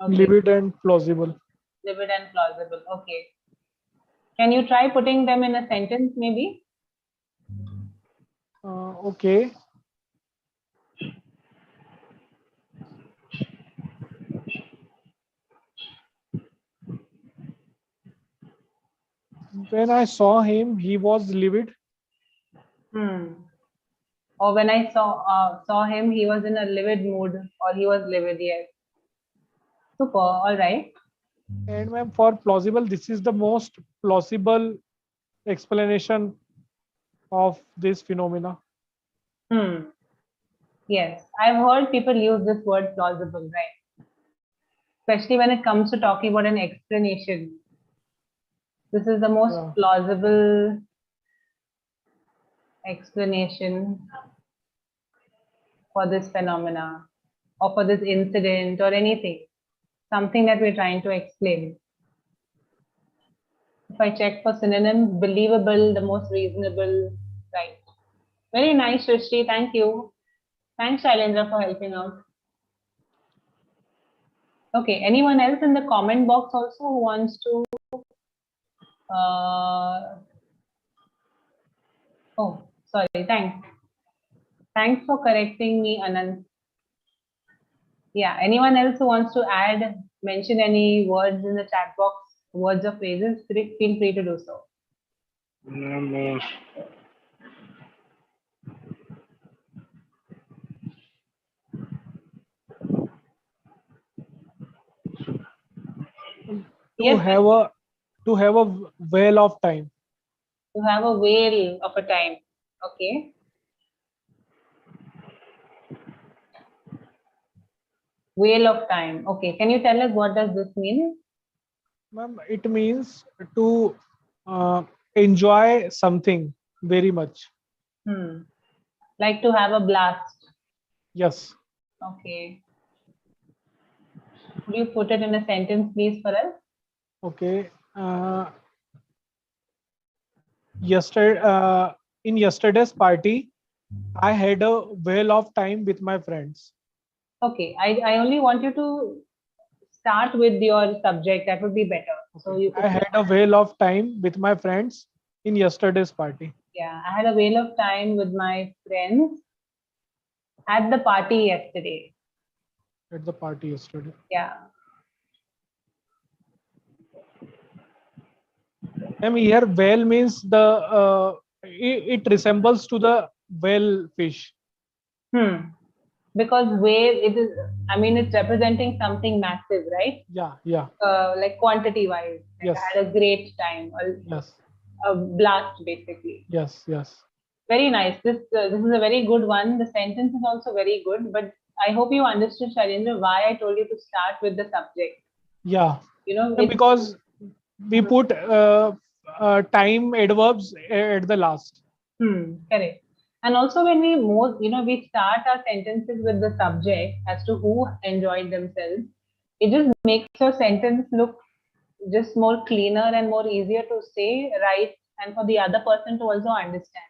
Okay. Livid and plausible. Vivid and plausible. Okay. Can you try putting them in a sentence, maybe? Okay. When I saw him, he was livid. Or when I saw him, he was in a livid mood, or he was livid. Yes. Super. All right. And ma'am, for plausible, this is the most plausible explanation of this phenomena. Yes, I've heard people use this word plausible, right? Especially when it comes to talking about an explanation. This is the most Yeah. plausible explanation for this phenomena or for this incident or anything. Something that we're trying to explain. If I check for synonyms, believable, the most reasonable, right? Very nice, Srishti. Thank you. Thanks, Shailendra, for helping out. Okay, anyone else in the comment box also who wants to? Oh, sorry. Thanks. Thanks for correcting me, Anand. Yeah, anyone else who wants to add, mention any words in the chat box, words or phrases, feel free to do so. Yes, To have a whale of time. to have a whale of a time. Okay. Whale of time. Okay. Can you tell us what does this mean? Ma'am, it means to enjoy something very much. Like to have a blast. Yes. Okay. Could you put it in a sentence, please, for us? Okay. In yesterday's party, I had a whale of time with my friends. Okay. I only want you to start with your subject. That would be better. So you could I had a whale of time with my friends in yesterday's party. Yeah, I had a whale of time with my friends at the party yesterday. At the party yesterday. Yeah. Here whale means it resembles to the whale fish. Because wave, it's representing something massive, right? Yeah. Like quantity wise. Like Yes. I had a great time. Yes. A blast, basically. Yes. Very nice. This is a very good one. The sentence is also very good, but I hope you understood, Shailendra, why I told you to start with the subject. Yeah. It's Because we put time adverbs at the last. Correct. And also when we start our sentences with the subject as to who enjoyed themselves, it just makes your sentence look just more cleaner and more easier to say, right, and for the other person to also understand.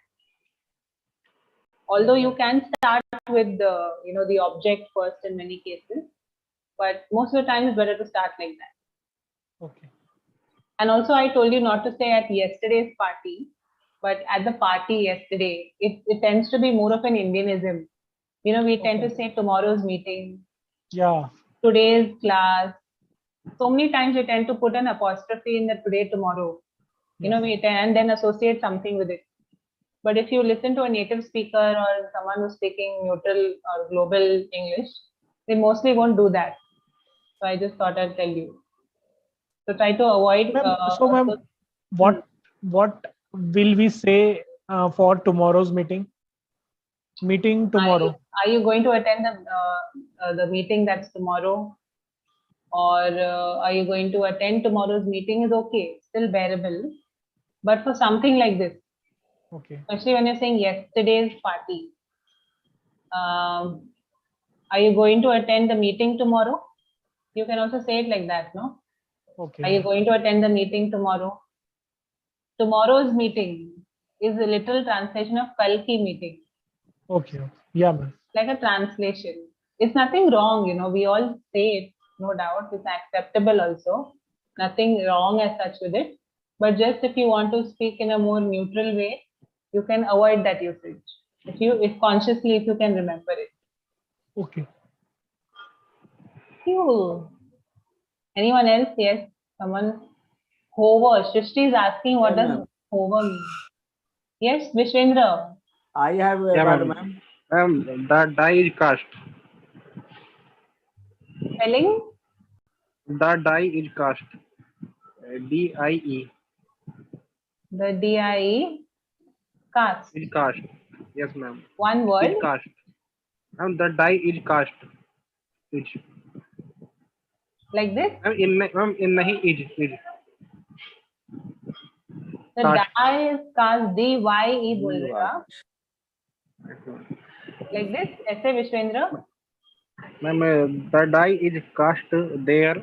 Although you can start with the object first in many cases, but most of the time it's better to start like that. Okay. And also I told you not to say at yesterday's party, but at the party yesterday. It tends to be more of an Indianism. We tend to say tomorrow's meeting. Yeah. Today's class. So many times we tend to put an apostrophe in the today, tomorrow. And then associate something with it. But if you listen to a native speaker or someone who's speaking neutral or global English, they mostly won't do that. So I just thought I'd tell you. So try to avoid. Ma'am, what will we say for tomorrow's meeting? Meeting tomorrow. Are you going to attend the meeting that's tomorrow? Or are you going to attend tomorrow's meeting is okay, still bearable. But for something like this, okay, especially when you're saying yesterday's party, are you going to attend the meeting tomorrow? You can also say it like that, no? Okay. Are you going to attend the meeting tomorrow? Tomorrow's meeting is a literal translation of kal ki meeting. Okay. Yeah, ma'am. Like a translation. It's nothing wrong, you know, we all say it, no doubt, it's acceptable also. Nothing wrong as such with it. But just if you want to speak in a more neutral way, you can avoid that usage. If consciously, if you can remember it. Okay. Phew. Anyone else? Yes, someone. Hover. Shrishti is asking what Yeah, does ma'am. hover mean. Yes, Vishwendra. I have a Yeah, word, ma'am. ma'am. The die is cast. Spelling? The die is cast. DIE The DIE. Cast. is cast. Yes, ma'am. One Is word. cast. And the die is cast. Is. Like this. Ma'am, in nahi is. The Cast. die is cast. DYE बोल रहे हो आप? Yes, ma'am. Like this. ऐसे Vishvendra? Ma'am, the die is cast there.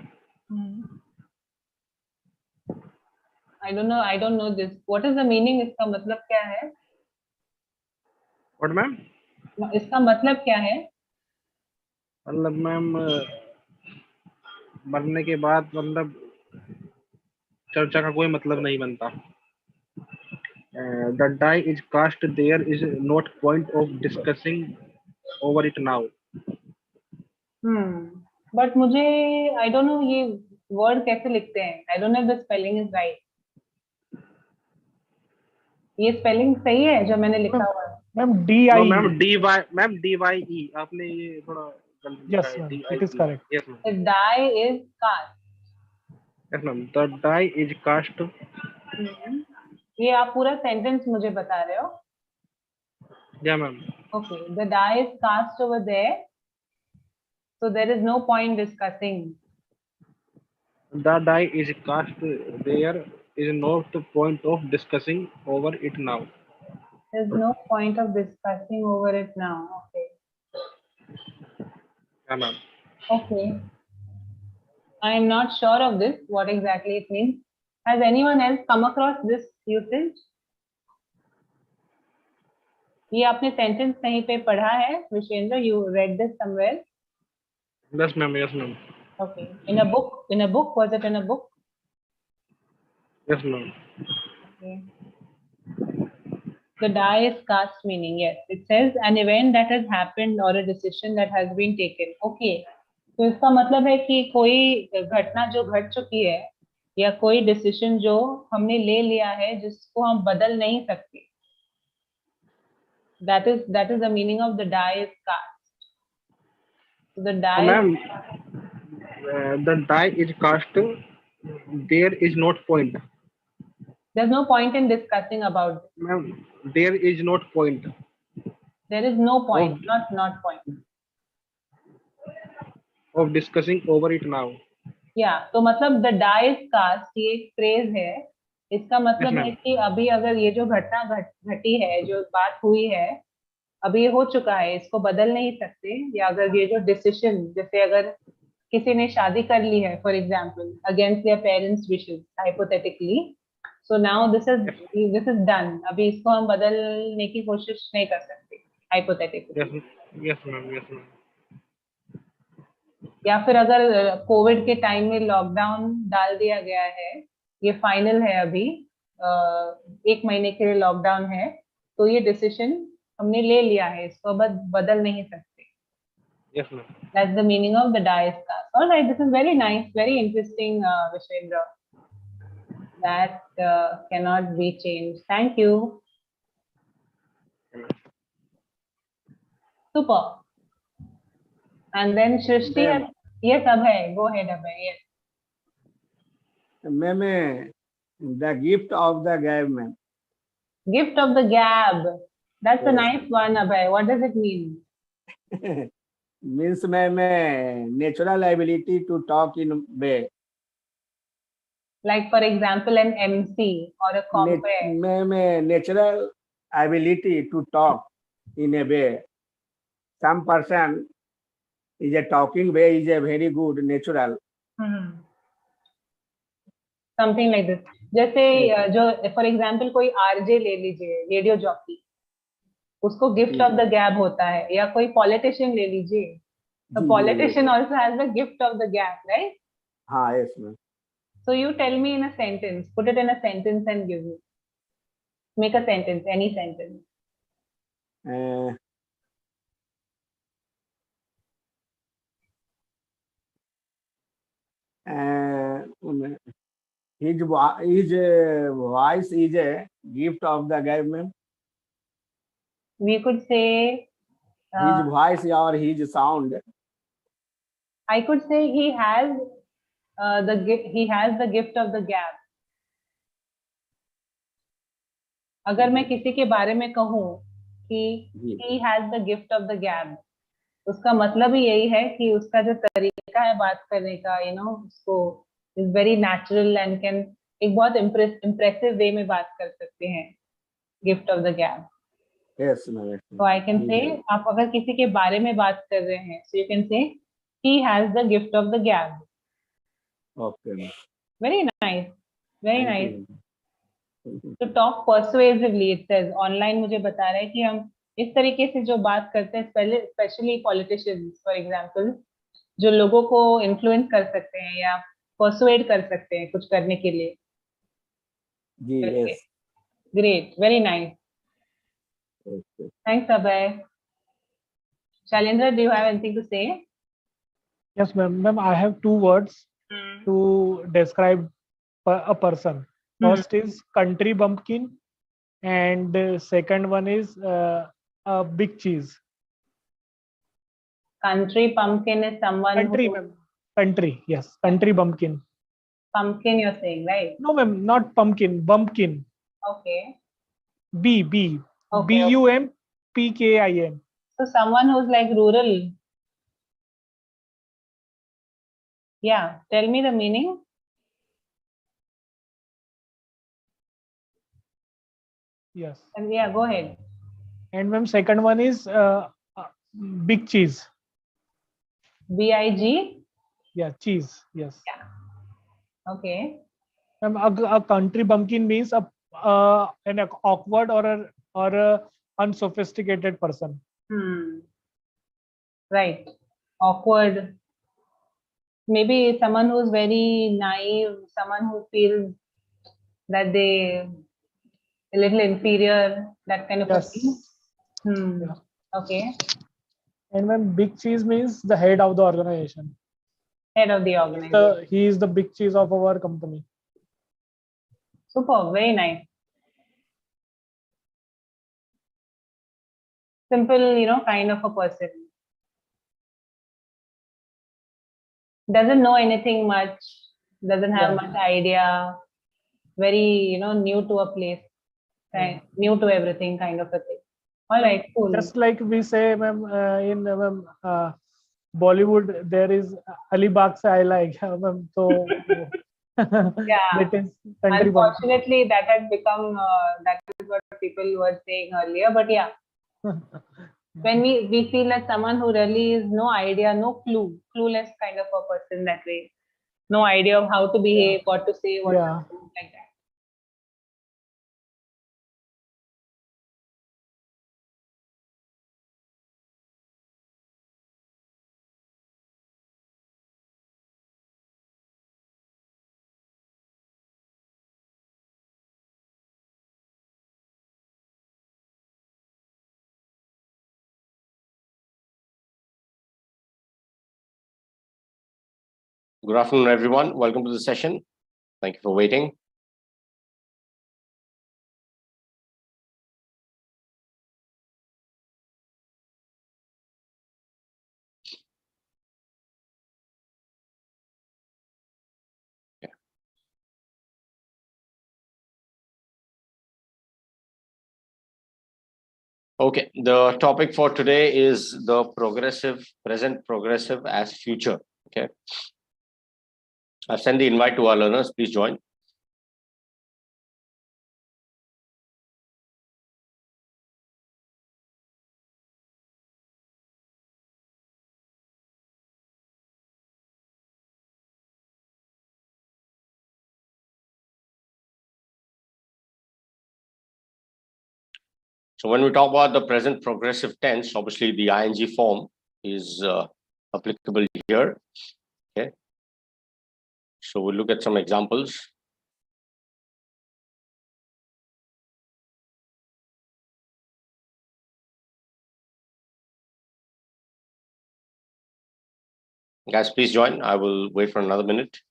I don't know this. What is the meaning? इसका मतलब क्या है? What, ma'am? इसका मतलब क्या है? मतलब मैम मरने के बाद मतलब चर्चा का कोई मतलब नहीं बनता. The die is cast there is not point of discussing over it now. But मुझे I don't know ये word कैसे लिखते हैं? I don't know if the spelling is right. ये spelling सही है जो मैंने लिखा हुआ है? Ma'am, No, DIE. ma'am, DYE. आपने ये थोड़ा गलत लिखा Yes, है. ma'am. DIE. It is correct. Yes, ma'am. The die is cast. Yes, ma'am. The die is cast. ये आप पूरा sentence मुझे बता रहे हो? Yeah, ma'am. Okay, the die is cast over there. So there is no point discussing. The die is cast there is not point of discussing over it now. There's no point of discussing over it now. Okay. Yeah, ma'am. Okay. I am not sure of this, what exactly it means. Has anyone else come across this usage? ये आपने sentence कहीं पे पढ़ा है? Vishwendra, you read this somewhere? Yes, ma'am. Yes, ma'am. Okay. In a book? In a book? Was it in a book? Yes, ma'am. Okay. The die is cast meaning, yes. It says an event that has happened or a decision that has been taken. Okay. तो इसका मतलब है कि कोई घटना जो घट चुकी है या कोई डिसीजन जो हमने ले लिया है जिसको हम बदल नहीं सकते. That is the meaning of the die is cast. So the die. Ma'am, the die is cast. There is not point. There's no point in discussing about this. Ma'am, there is not point There is no point, not point. of discussing over it now. Yeah, तो मतलब the die is cast ये एक phrase है. इसका मतलब Yes, है ma'am. कि अभी अगर ये जो घटना घटी है, जो बात हुई है, अभी ये हो चुका है, इसको बदल नहीं सकते. या अगर ये जो डिसीजन, जैसे अगर किसी ने शादी कर ली है, for example against their parents wishes, hypothetically, so now this is done. अभी इसको हम बदलने की कोशिश नहीं कर सकते, hypothetically. Yes, yes, ma'am. Yes, ma'am. या फिर अगर कोविड के टाइम में लॉकडाउन डाल दिया गया है, ये फाइनल है अभी, 1 महीने के लिए लॉकडाउन है, तो ये डिसीजन हमने ले लिया है, इसको बदल नहीं सकते. Yes, ma'am. That's the meaning of the die is cast. All right, this is very nice, very interesting, Vishwendra. That cannot be changed. Thank you. Super. And then Shrishti, Ma'am. yes, Abhay, go ahead, Abhay. Yes. Ma'am, the gift of the gab, ma'am. Gift of the gab. That's a Yes. nice one, Abhay. What does it mean? Means, ma'am, natural ability to talk in way. Like, for example, an MC or a compare. Ma'am, natural ability to talk in a way. Some person is a talking way is a very good natural. Something like this. जैसे जो for example कोई RJ ले लीजिए, radio jockey, उसको gift of the gab होता है, या कोई पॉलिटिशियन ले लीजिए, जी, जी, politician also has the gift of the gab, right? हाँ, yes ma'am. So you tell me in a sentence, put it in a sentence and give me. Make a sentence, any sentence. His voice is a gift of the government. We could say, His voice or his sound. I could say he has he has the gift of the gab. अगर मैं किसी के बारे में कहूँ कि he has the gift of the gab, उसका मतलब ही यही है कि उसका जो तरीका है बात करने का, उसको is very natural and can एक बहुत इम्प्रेसिव वे में बात कर सकते हैं, गिफ्ट ऑफ द गैब। Yes, तो आई कैन से, आप अगर किसी के बारे में बात कर रहे हैं, सो you can say he has the gift of the gab. okay. Very nice, very nice. Thank you. To talk persuasively, it says online मुझे बता रहा है कि हम इस तरीके से जो बात करते हैं, स्पेशली पॉलिटिशियंस फॉर एग्जांपल, जो लोगों को इन्फ्लुएंस कर सकते हैं या पर्सुएड कर सकते हैं कुछ करने के लिए। जी, yes. Great, very nice, Okay. Thanks Abhay. Shailendra, do you have anything to say? Yes, ma'am. Ma'am, I have two words to describe a person. First is country bumpkin, and second one is a big cheese. Country pumpkin is someone Country, who, ma'am. Country, yes. Country bumpkin. pumpkin you're saying, right? No, ma'am, not pumpkin. Bumpkin. Okay. B. Okay. BUMPKIN. So someone who's like rural. Yeah, tell me the meaning. Yes. And yeah, go ahead. And ma'am, second one is big cheese. BIG? Yeah, cheese. Yes. Yeah. Okay. Ma'am, a country bumpkin means an awkward or a unsophisticated person. Right. Awkward. Maybe someone who's very naive, someone who feels that they a little inferior, that kind of a Yes. thing. Yeah. Okay. And when big cheese means the head of the organization. Head of the organization. He is the big cheese of our company. Super, very nice. Simple, kind of a person. Doesn't know anything much, doesn't have much idea, very, new to a place, new to everything, kind of a thing. All right, cool. Just like we say, ma'am, in Bollywood, there is Ali Bagh se I like, ma'am. So Yeah. that is country bumpkin. Unfortunately, that has become, that is what people were saying earlier. But yeah, when we feel that someone who really is no idea, no clueless kind of a person that way, no idea of how to behave, what to say, what to do, like that. Good afternoon, everyone. Welcome to the session. Thank you for waiting. Okay, the topic for today is the present progressive as future. Okay. I've sent the invite to our learners. Please join. So when we talk about the present progressive tense, obviously the ing form is applicable here. Okay. So we'll look at some examples. Guys, please join. I will wait for another minute.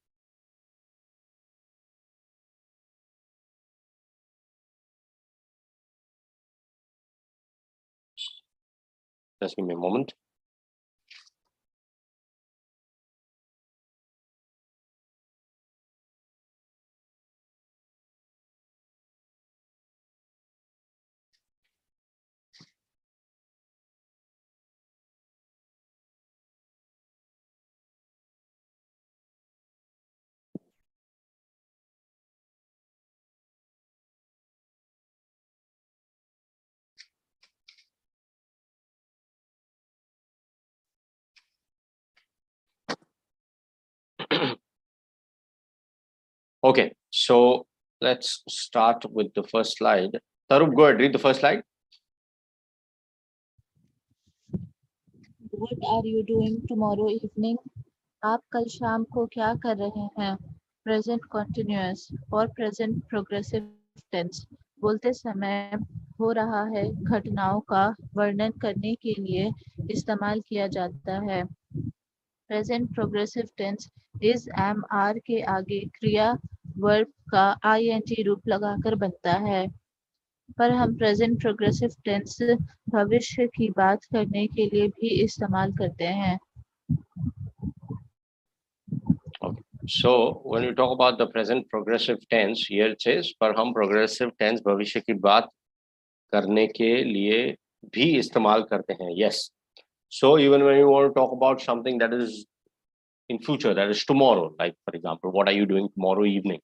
Just give me a moment. Okay, so let's start with the first slide. Tarup, go ahead, read the first slide. What are you doing tomorrow evening? आप कल शाम को क्या कर रहे हैं? Present continuous और present progressive tense बोलते समय हो रहा है घटनाओं का वर्णन करने के लिए इस्तेमाल किया जाता है. Present progressive tense is am are के आगे क्रिया verb का ing रूप लगाकर बनता है. पर हम प्रेजेंट प्रोग्रेसिव टेंस भविष्य की बात करने के लिए भी इस्तेमाल करते हैं. Okay. So when we talk about the present progressive tense, here it says, पर हम progressive tense भविष्य की बात करने के लिए भी इस्तेमाल करते हैं. Yes. So even when you want to talk about something that is in future, that is tomorrow, like for example, what are you doing tomorrow evening?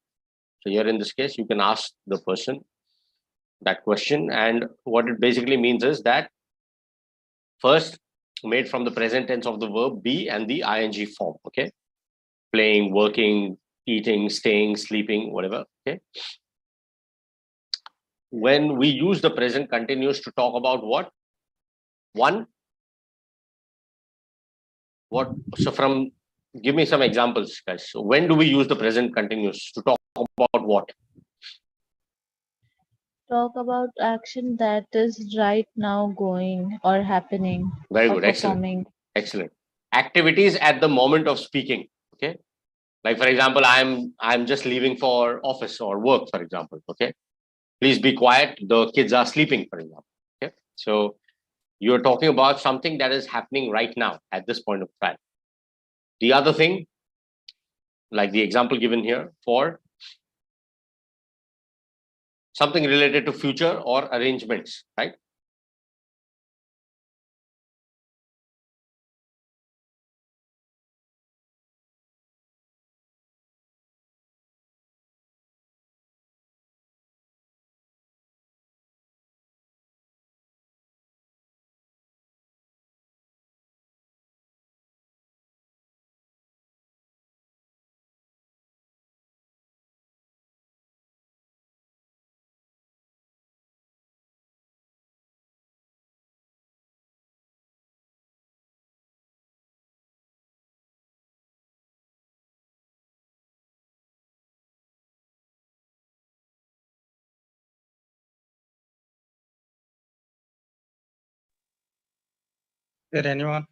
So here in this case, you can ask the person that question, and what it basically means is that first made from the present tense of the verb be and the ing form. Okay, playing, working, eating, staying, sleeping, whatever. Okay, when we use the present continuous to talk about what so from give me some examples, guys. So when do we use the present continuous to talk about what? Talk about action that is right now going or happening. Very or good. Excellent. performing. Excellent. Activities at the moment of speaking. Okay, like for example, I'm just leaving for office or work, for example. Okay, please be quiet, the kids are sleeping, for example. Okay, so you're talking about something that is happening right now at this point of time. The other thing, like the example given here, for something related to future or arrangements, right? Is there anyone?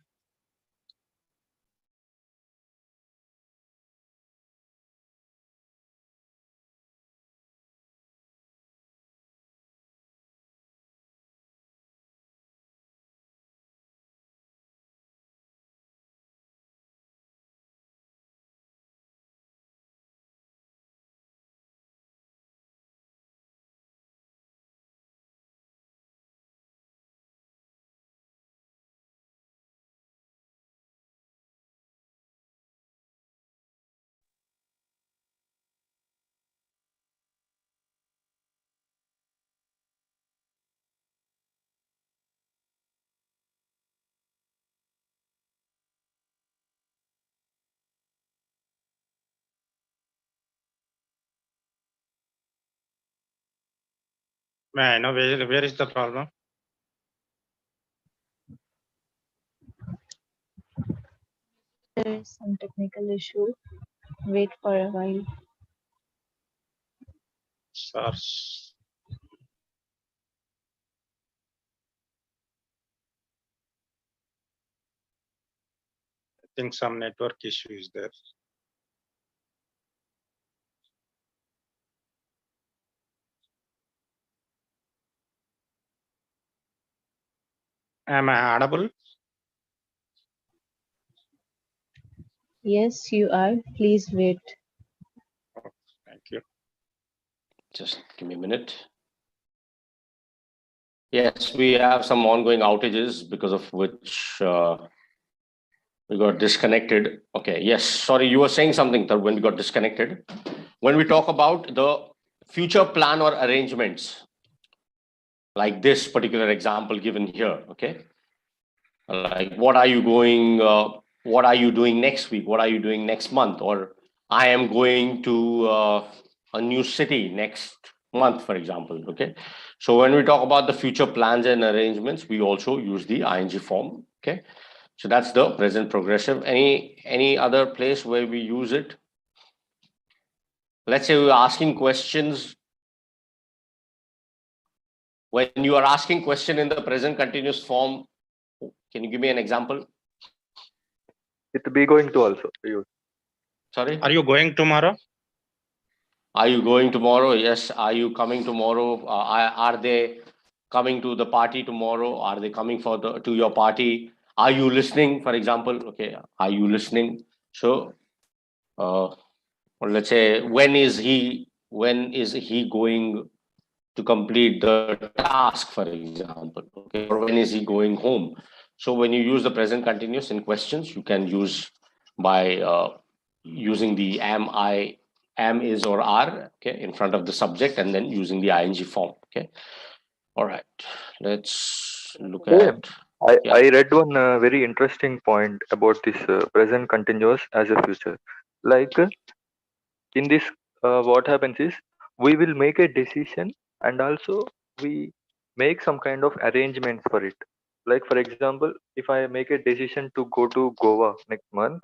May I know where is the problem? there is some technical issue. Wait for a while. SARS. I think some network issue is there. Am I audible? Yes, you are. Please wait. Thank you. Just give me a minute. Yes, we have some ongoing outages because of which we got disconnected. Okay, yes, sorry, you were saying something when we got disconnected. When we talk about the future plan or arrangements, like this particular example given here, okay? Like what are you doing next week? What are you doing next month? Or I am going to a new city next month, for example, okay? So when we talk about the future plans and arrangements, we also use the ing form, okay? So that's the present progressive. Any other place where we use it? Let's say we're asking questions. When you are asking question in the present continuous form, can you give me an example? With be going to also use. Sorry? Are you going tomorrow? Are you going tomorrow? Yes. Are you coming tomorrow? Are they coming to the party tomorrow? Are they coming to your party? Are you listening, for example? Okay. Are you listening? So, or let's say, when is he going to complete the task, for example? Okay. Or when is he going home? So when you use the present continuous in questions, you can use by using the am, is, or are, okay, in front of the subject, and then using the ing form. Okay. All right. Let's look at. I read one very interesting point about this present continuous as a future. Like in this, what happens is we will make a decision and also we make some kind of arrangements for it. Like for example, if I make a decision to go to Goa next month,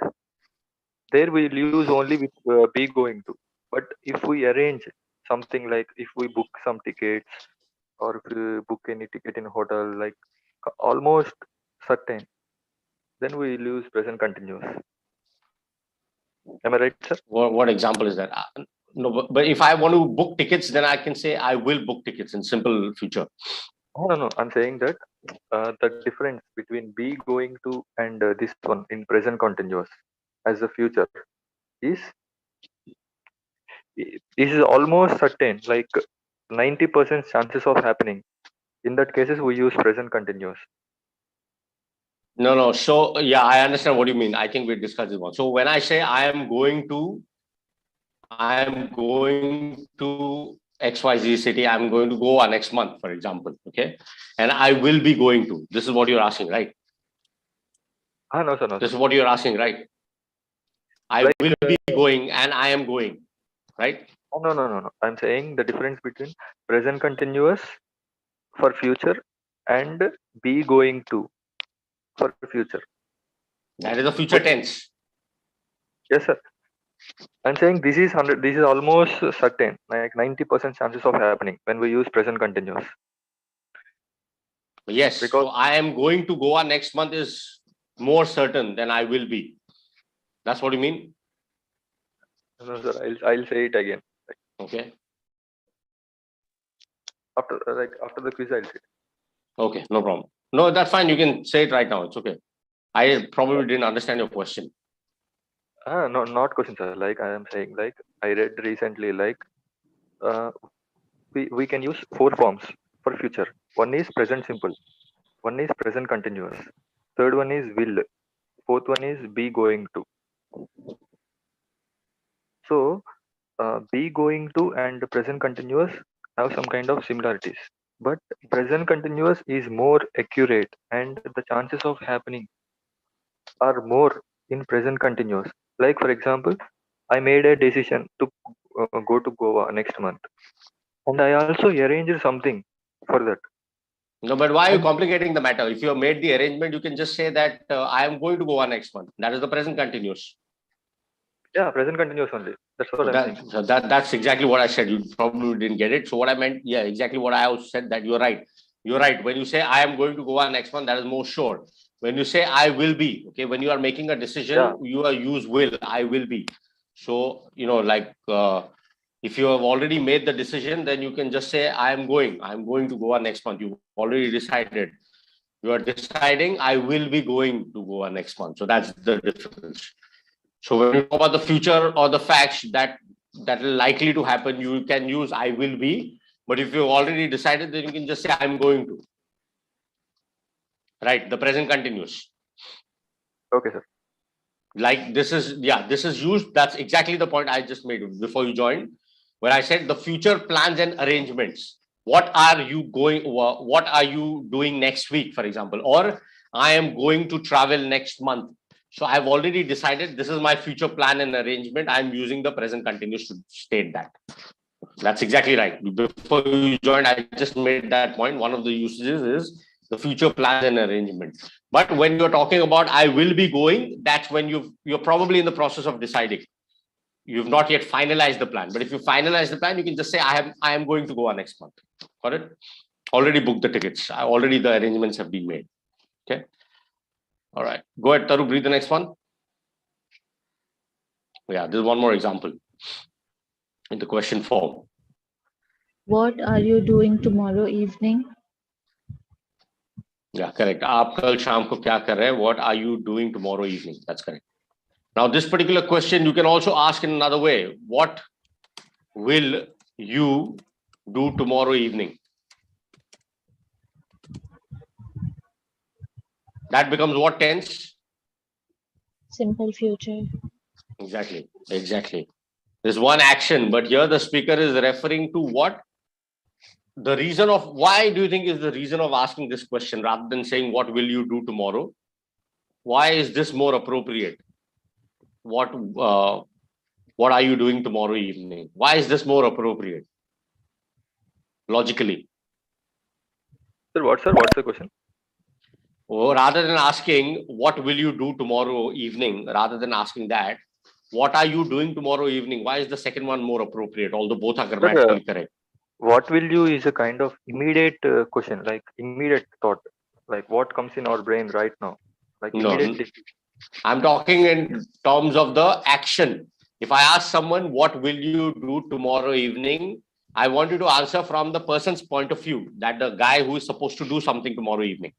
there we'll use only with be going to. But if we arrange something like if we book some tickets or if we book any ticket in hotel, like almost certain, then we use present continuous. Am I right, sir? What example is that? No, but if I want to book tickets, then I can say I will book tickets in simple future. No. I'm saying that the difference between be going to and this one in present continuous as the future is almost certain, like 90% chances of happening. In that cases, we use present continuous. No. So yeah, I understand what you mean. I think we discussed this one. So when I say I am going to XYZ city, I'm going to Goa next month, for example. Okay. And I will be going to. This is what you're asking, right? No, sir. No, this sir. is what you're asking, right? I Like, will be going and I am going, right? No. I'm saying the difference between present continuous for future and be going to for future. That is a future tense. Yes, sir. I'm saying this is almost certain, like 90% chances of happening when we use present continuous. Yes, because so I am going to Goa next month is more certain than I will be. That's what you mean? No, sir. I'll say it again. Okay. After the quiz, I'll say it. Okay, no problem. No, that's fine. You can say it right now. It's okay. I probably didn't understand your question. No, not question, sir. Like I am saying, like I read recently, like we can use 4 forms for future. One is present simple, one is present continuous, third one is will, fourth one is be going to. So be going to and present continuous have some kind of similarities, but present continuous is more accurate and the chances of happening are more in present continuous. Like for example, I made a decision to go to Goa next month, and I also arranged something for that. No, but why are you complicating the matter? If you have made the arrangement, you can just say that I am going to Goa next month. That is the present continuous. Yeah, present continuous only. That's what I'm saying. So that's exactly what I said. You probably didn't get it. So what I meant, yeah, exactly what I also said, that you're right. You're right. When you say I am going to Goa next month, that is more sure. When you say I will be, okay, when you are making a decision, you are use will, I will be. So, you know, like if you have already made the decision, then you can just say I'm going to Goa next month. You've already decided. You are deciding I will be going to Goa next month. So that's the difference. So when you talk about the future or the facts that are likely to happen, you can use I will be. But if you've already decided, then you can just say I'm going to. Right? The present continuous. Okay, sir. Like this is used. That's exactly the point I just made before you joined, where I said the future plans and arrangements. What are you doing next week, for example? Or I am going to travel next month. So I've already decided this is my future plan and arrangement. I'm using the present continuous to state that. That's exactly right. Before you joined, I just made that point. One of the usages is the future plans and arrangement. But when you're talking about I will be going, that's when you're probably in the process of deciding. You've not yet finalized the plan. But if you finalize the plan, you can just say I am going to Goa next month. Got it? Already booked the tickets. Already the arrangements have been made. Okay. All right. Go ahead, Taru, read the next one. Yeah, there's one more example in the question form. What are you doing tomorrow evening? Yeah, correct. आप कल शाम को क्या कर रहे हैं? What are you doing tomorrow evening? That's correct. Now, this particular question you can also ask in another way. What will you do tomorrow evening? That becomes what tense? Simple future. Exactly. There's one action, but here the speaker is referring to what? The reason of why do you think is the reason of asking this question rather than saying what will you do tomorrow? Why is this more appropriate? What are you doing tomorrow evening? Why is this more appropriate? Logically. Sir, what's the question? Rather than asking what will you do tomorrow evening, rather than asking that, what are you doing tomorrow evening? Why is the second one more appropriate? Although both are grammatically correct. What will you is a kind of immediate question, like immediate thought, like what comes in our brain right now, like immediately. I'm talking in terms of the action. If I ask someone what will you do tomorrow evening, I want you to answer from the person's point of view, that the guy who is supposed to do something tomorrow evening.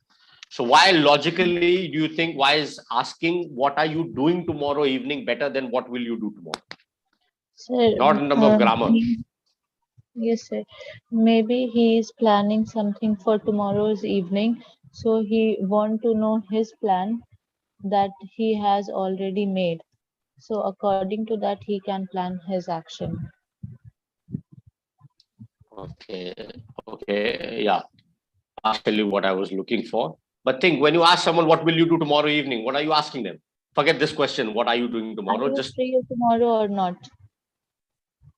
So why logically do you think, why is asking what are you doing tomorrow evening better than what will you do tomorrow? Sir, not in terms of grammar. Yes, sir. Maybe he is planning something for tomorrow's evening, so he want to know his plan that he has already made. So according to that, he can plan his action. Okay, yeah. Actually, what I was looking for. But think, when you ask someone, what will you do tomorrow evening? What are you asking them? Forget this question. What are you doing tomorrow? Are you free tomorrow or not?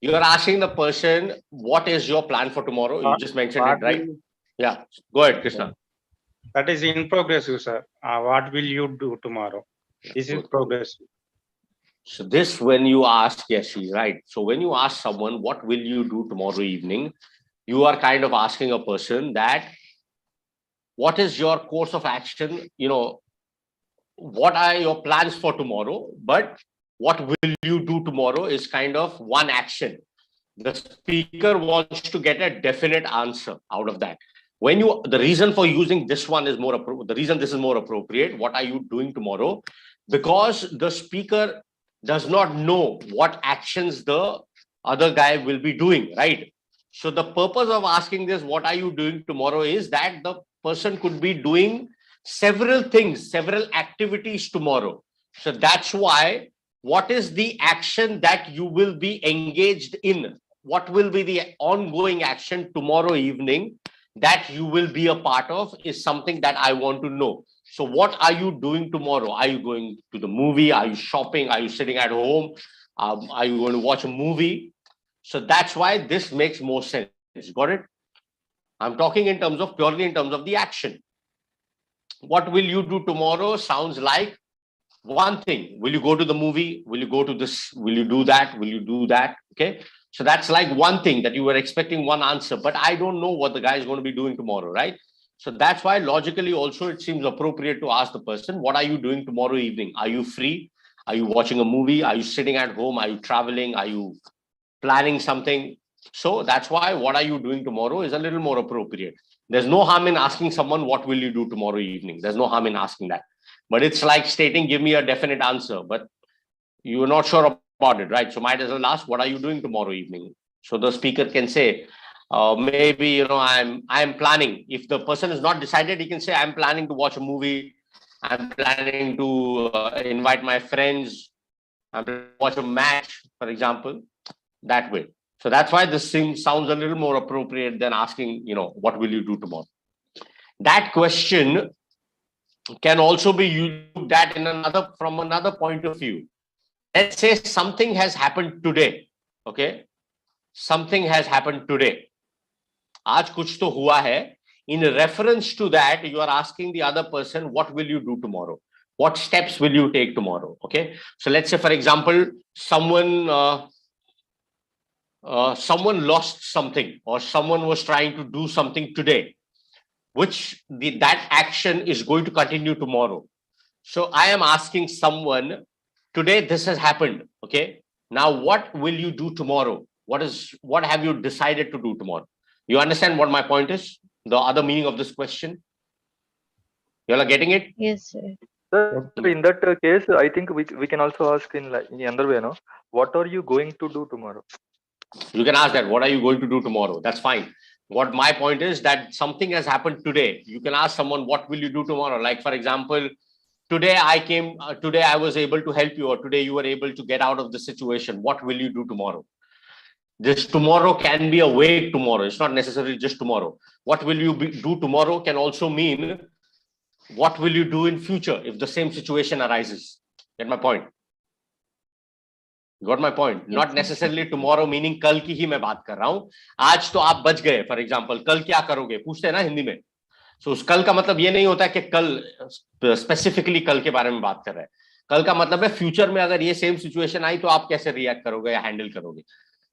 You are asking the person, what is your plan for tomorrow? You just mentioned it, right? Yeah. Go ahead, Krishna. That is in progressive, sir. What will you do tomorrow? This is progressive. So this, when you ask, yes, right. So when you ask someone, what will you do tomorrow evening? You are kind of asking a person that, what is your course of action? You know, what are your plans for tomorrow? But what will you do tomorrow is kind of one action. The speaker wants to get a definite answer out of that. When you, the reason for using this one is more appropriate. The reason this is more appropriate, what are you doing tomorrow? Because the speaker does not know what actions the other guy will be doing, right? So the purpose of asking this, what are you doing tomorrow, is that the person could be doing several things, several activities tomorrow. So that's why, what is the action that you will be engaged in? What will be the ongoing action tomorrow evening that you will be a part of is something that I want to know. So what are you doing tomorrow? Are you going to the movie? Are you shopping? Are you sitting at home? Are you going to watch a movie? So that's why this makes more sense. Got it? I'm talking in terms of purely in terms of the action. What will you do tomorrow sounds like one thing. Will you go to the movie? Will you go to this? Will you do that? Will you do that? Okay. So that's like one thing that you were expecting one answer, but I don't know what the guy is going to be doing tomorrow, right? So that's why logically also it seems appropriate to ask the person, what are you doing tomorrow evening? Are you free? Are you watching a movie? Are you sitting at home? Are you traveling? Are you planning something? So that's why what are you doing tomorrow is a little more appropriate. There's no harm in asking someone, what will you do tomorrow evening? There's no harm in asking that. But it's like stating, give me a definite answer, but you're not sure about it, right? So might as well ask, what are you doing tomorrow evening? So the speaker can say, maybe, you know, I'm planning. If the person is not decided, he can say, I'm planning to watch a movie. I'm planning to invite my friends. I'm planning to watch a match, for example, that way. So that's why this thing sounds a little more appropriate than asking, you know, what will you do tomorrow? That question can also be looked at in from another point of view. Let's say something has happened today. Okay, something has happened today. Aaj kuch to hua hai. In reference to that, you are asking the other person, what will you do tomorrow? What steps will you take tomorrow? Okay, so let's say, for example, someone lost something, or someone was trying to do something today, which that action is going to continue tomorrow. So I am asking someone, today this has happened. Okay, now what will you do tomorrow? What have you decided to do tomorrow? You understand what my point is? The other meaning of this question? You all are getting it? Yes, sir. Sir, in that case, I think we can also ask in the other way, no? What are you going to do tomorrow? You can ask that. What are you going to do tomorrow? That's fine. What my point is that something has happened today. You can ask someone, what will you do tomorrow? Like, for example, today I was able to help you, or today you were able to get out of the situation. What will you do tomorrow? This tomorrow can be a vague tomorrow. It's not necessarily just tomorrow. What will you do tomorrow can also mean, what will you do in future if the same situation arises? Get my point? Got my point? Yes, Not sir. necessarily tomorrow meaning कल की ही मैं बात कर रहा हूँ. आज तो आप बच गए, for example, कल क्या करोगे? पूछते हैं ना हिंदी में. So उस कल का मतलब ये नहीं होता है कि कल specifically कल के बारे में बात कर रहे हैं. कल का मतलब है फ्यूचर में अगर ये सेम सिचुएशन आई तो आप कैसे रिएक्ट करोगे या हैंडल करोगे.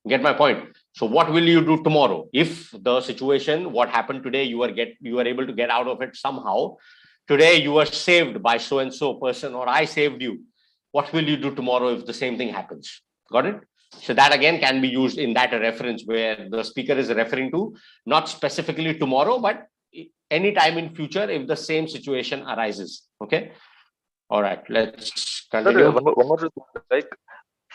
Get my point? So what will you do tomorrow if the situation, what happened today, you are able to get out of it somehow? Today you were saved by so and so person, or I saved you. What will you do tomorrow if the same thing happens? Got it? So that again can be used in that reference where the speaker is referring to not specifically tomorrow, but any time in future if the same situation arises. Okay. All right. Let's continue. Sir, one more like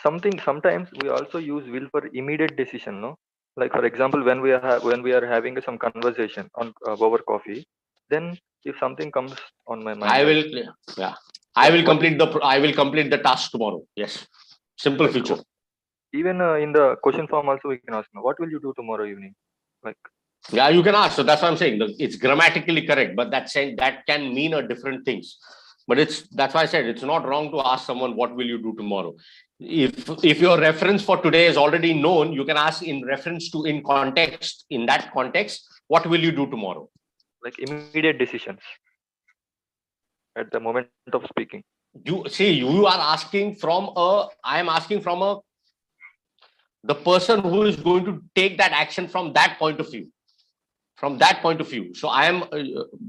sometimes we also use will for immediate decision, no? Like for example, when we are having some conversation on over coffee, then if something comes on my mind, I will complete the task tomorrow. Yes, simple future. Even in the question form also we can ask, what will you do tomorrow evening? Like, yeah, you can ask. So that's what I'm saying. It's grammatically correct, but that can mean a different things. But that's why I said it's not wrong to ask someone, what will you do tomorrow? If your reference for today is already known, you can ask in reference to in that context, what will you do tomorrow? Like immediate decisions at the moment of speaking. You are asking I am asking from the person who is going to take that action from that point of view. From that point of view. So I am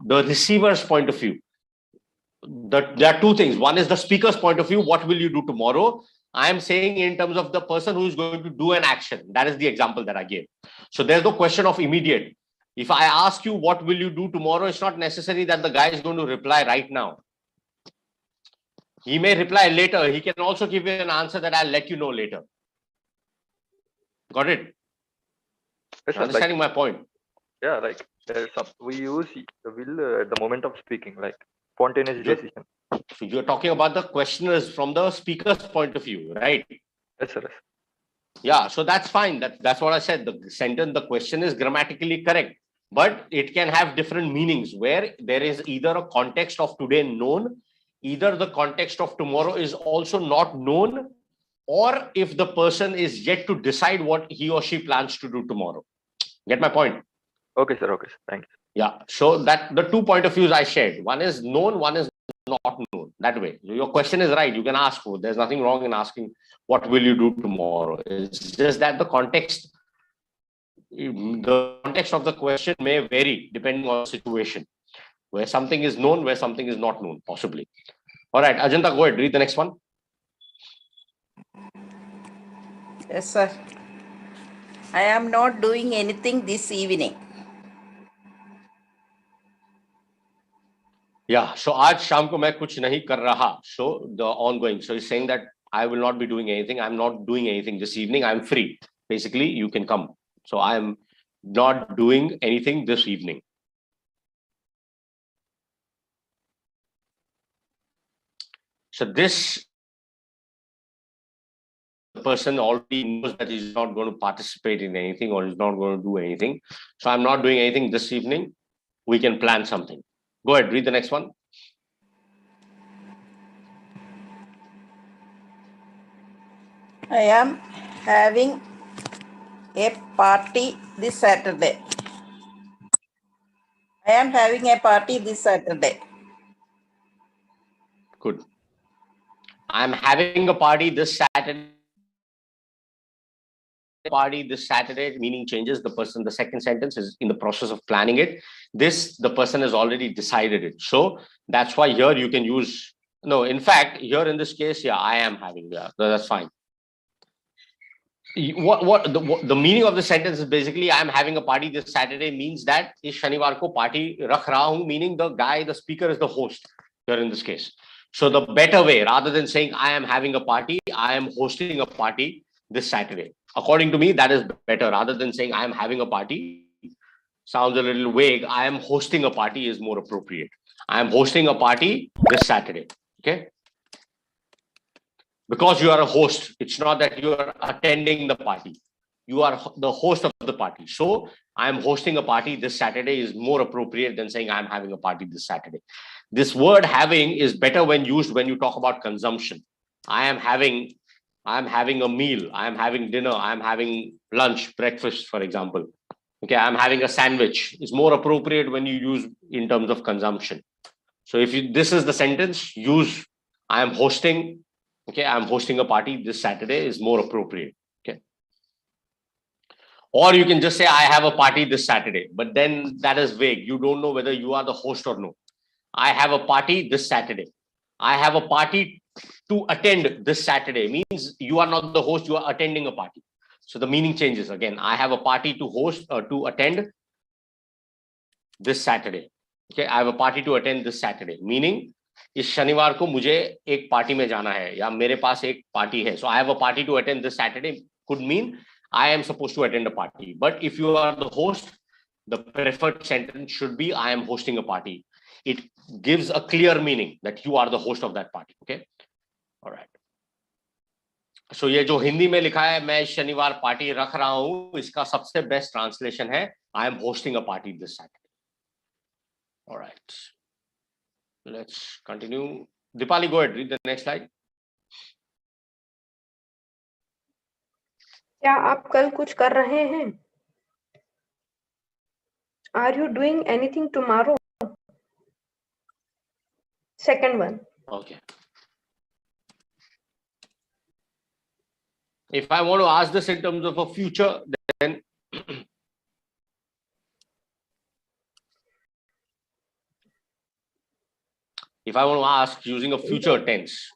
the receiver's point of view. There are two things. One is the speaker's point of view. What will you do tomorrow? I am saying in terms of the person who is going to do an action. That is the example that I gave. So there's no question of immediate. If I ask you, what will you do tomorrow? It's not necessary that the guy is going to reply right now. He may reply later. He can also give you an answer that I'll let you know later. Got it? Yes, understanding my point? Yeah, like we use will at the moment of speaking, like spontaneous decision. So you're talking about the questioners from the speaker's point of view, right? Yes, sir. Yeah, so that's fine. That's what I said. The question is grammatically correct, but it can have different meanings where there is either a context of today known, either the context of tomorrow is also not known, or if the person is yet to decide what he or she plans to do tomorrow. Get my point? Okay, sir. Okay, sir. Thank you. Yeah. So that the 2 point of views I shared. One is known, one is not known. That way. Your question is right. You can ask for. There's nothing wrong in asking what will you do tomorrow. It's just that the context of the question may vary depending on the situation. Where something is known, where something is not known, possibly. All right, Ajanta, go ahead. Read the next one. Yes, sir. I am not doing anything this evening. Yeah, so आज शाम को मैं कुछ नहीं कर रहा. So the ongoing. So he's saying that I will not be doing anything. I'm not doing anything this evening. I'm free. Basically, you can come. So I'm not doing anything this evening. So this person already knows that he's not going to participate in anything or he's not going to do anything. So I'm not doing anything this evening. We can plan something. Go ahead, read the next one. I am having a party this Saturday. I am having a party this Saturday. Good. I'm having a party this Saturday. Meaning changes. The second sentence is in the process of planning it. The person has already decided it. So that's why here you can use, no, in fact, here in this case, yeah, I am having, yeah, that's fine. The meaning of the sentence is basically I am having a party this Saturday means that is शनिवार को party रख रहा हूं, meaning the speaker is the host here in this case. So the better way, rather than saying I am having a party, I am hosting a party this Saturday. According to me, that is better rather than saying I am having a party. Sounds a little vague. I am hosting a party is more appropriate. I am hosting a party this Saturday. Okay. Because you are a host, it's not that you are attending the party. You are the host of the party. So I am hosting a party this Saturday is more appropriate than saying I am having a party this Saturday. This word having is better when used when you talk about consumption. I am having a meal. I am having dinner. I am having lunch, breakfast, for example. Okay, I am having a sandwich. It's more appropriate when you use in terms of consumption. So if this is the sentence, use I am hosting. Okay, I'm hosting a party this Saturday is more appropriate. Okay. Or you can just say, I have a party this Saturday, but then that is vague. You don't know whether you are the host or no. I have a party this Saturday. I have a party to attend this Saturday means you are not the host, you are attending a party. So the meaning changes again. I have a party to host or to attend this Saturday. Okay, I have a party to attend this Saturday, meaning इस शनिवार को मुझे एक party में जाना है या मेरे पास एक पार्टी है. So I have a party to attend this Saturday could mean I am supposed to attend a party. But if you are the host, the preferred sentence should be I am hosting a party. It gives a clear meaning that you are the host of that party. Okay. All right. So ये जो हिंदी में लिखा है मैं शनिवार party रख रहा हूं इसका सबसे बेस्ट ट्रांसलेशन है I am hosting a party this Saturday. All right. Let's continue. Dipali, go ahead. Read the next slide. क्या आप कल कुछ कर रहे हैं? Are you doing anything tomorrow? Second one. Okay. If I want to ask this in terms of a future, then if I want to ask using a future tense,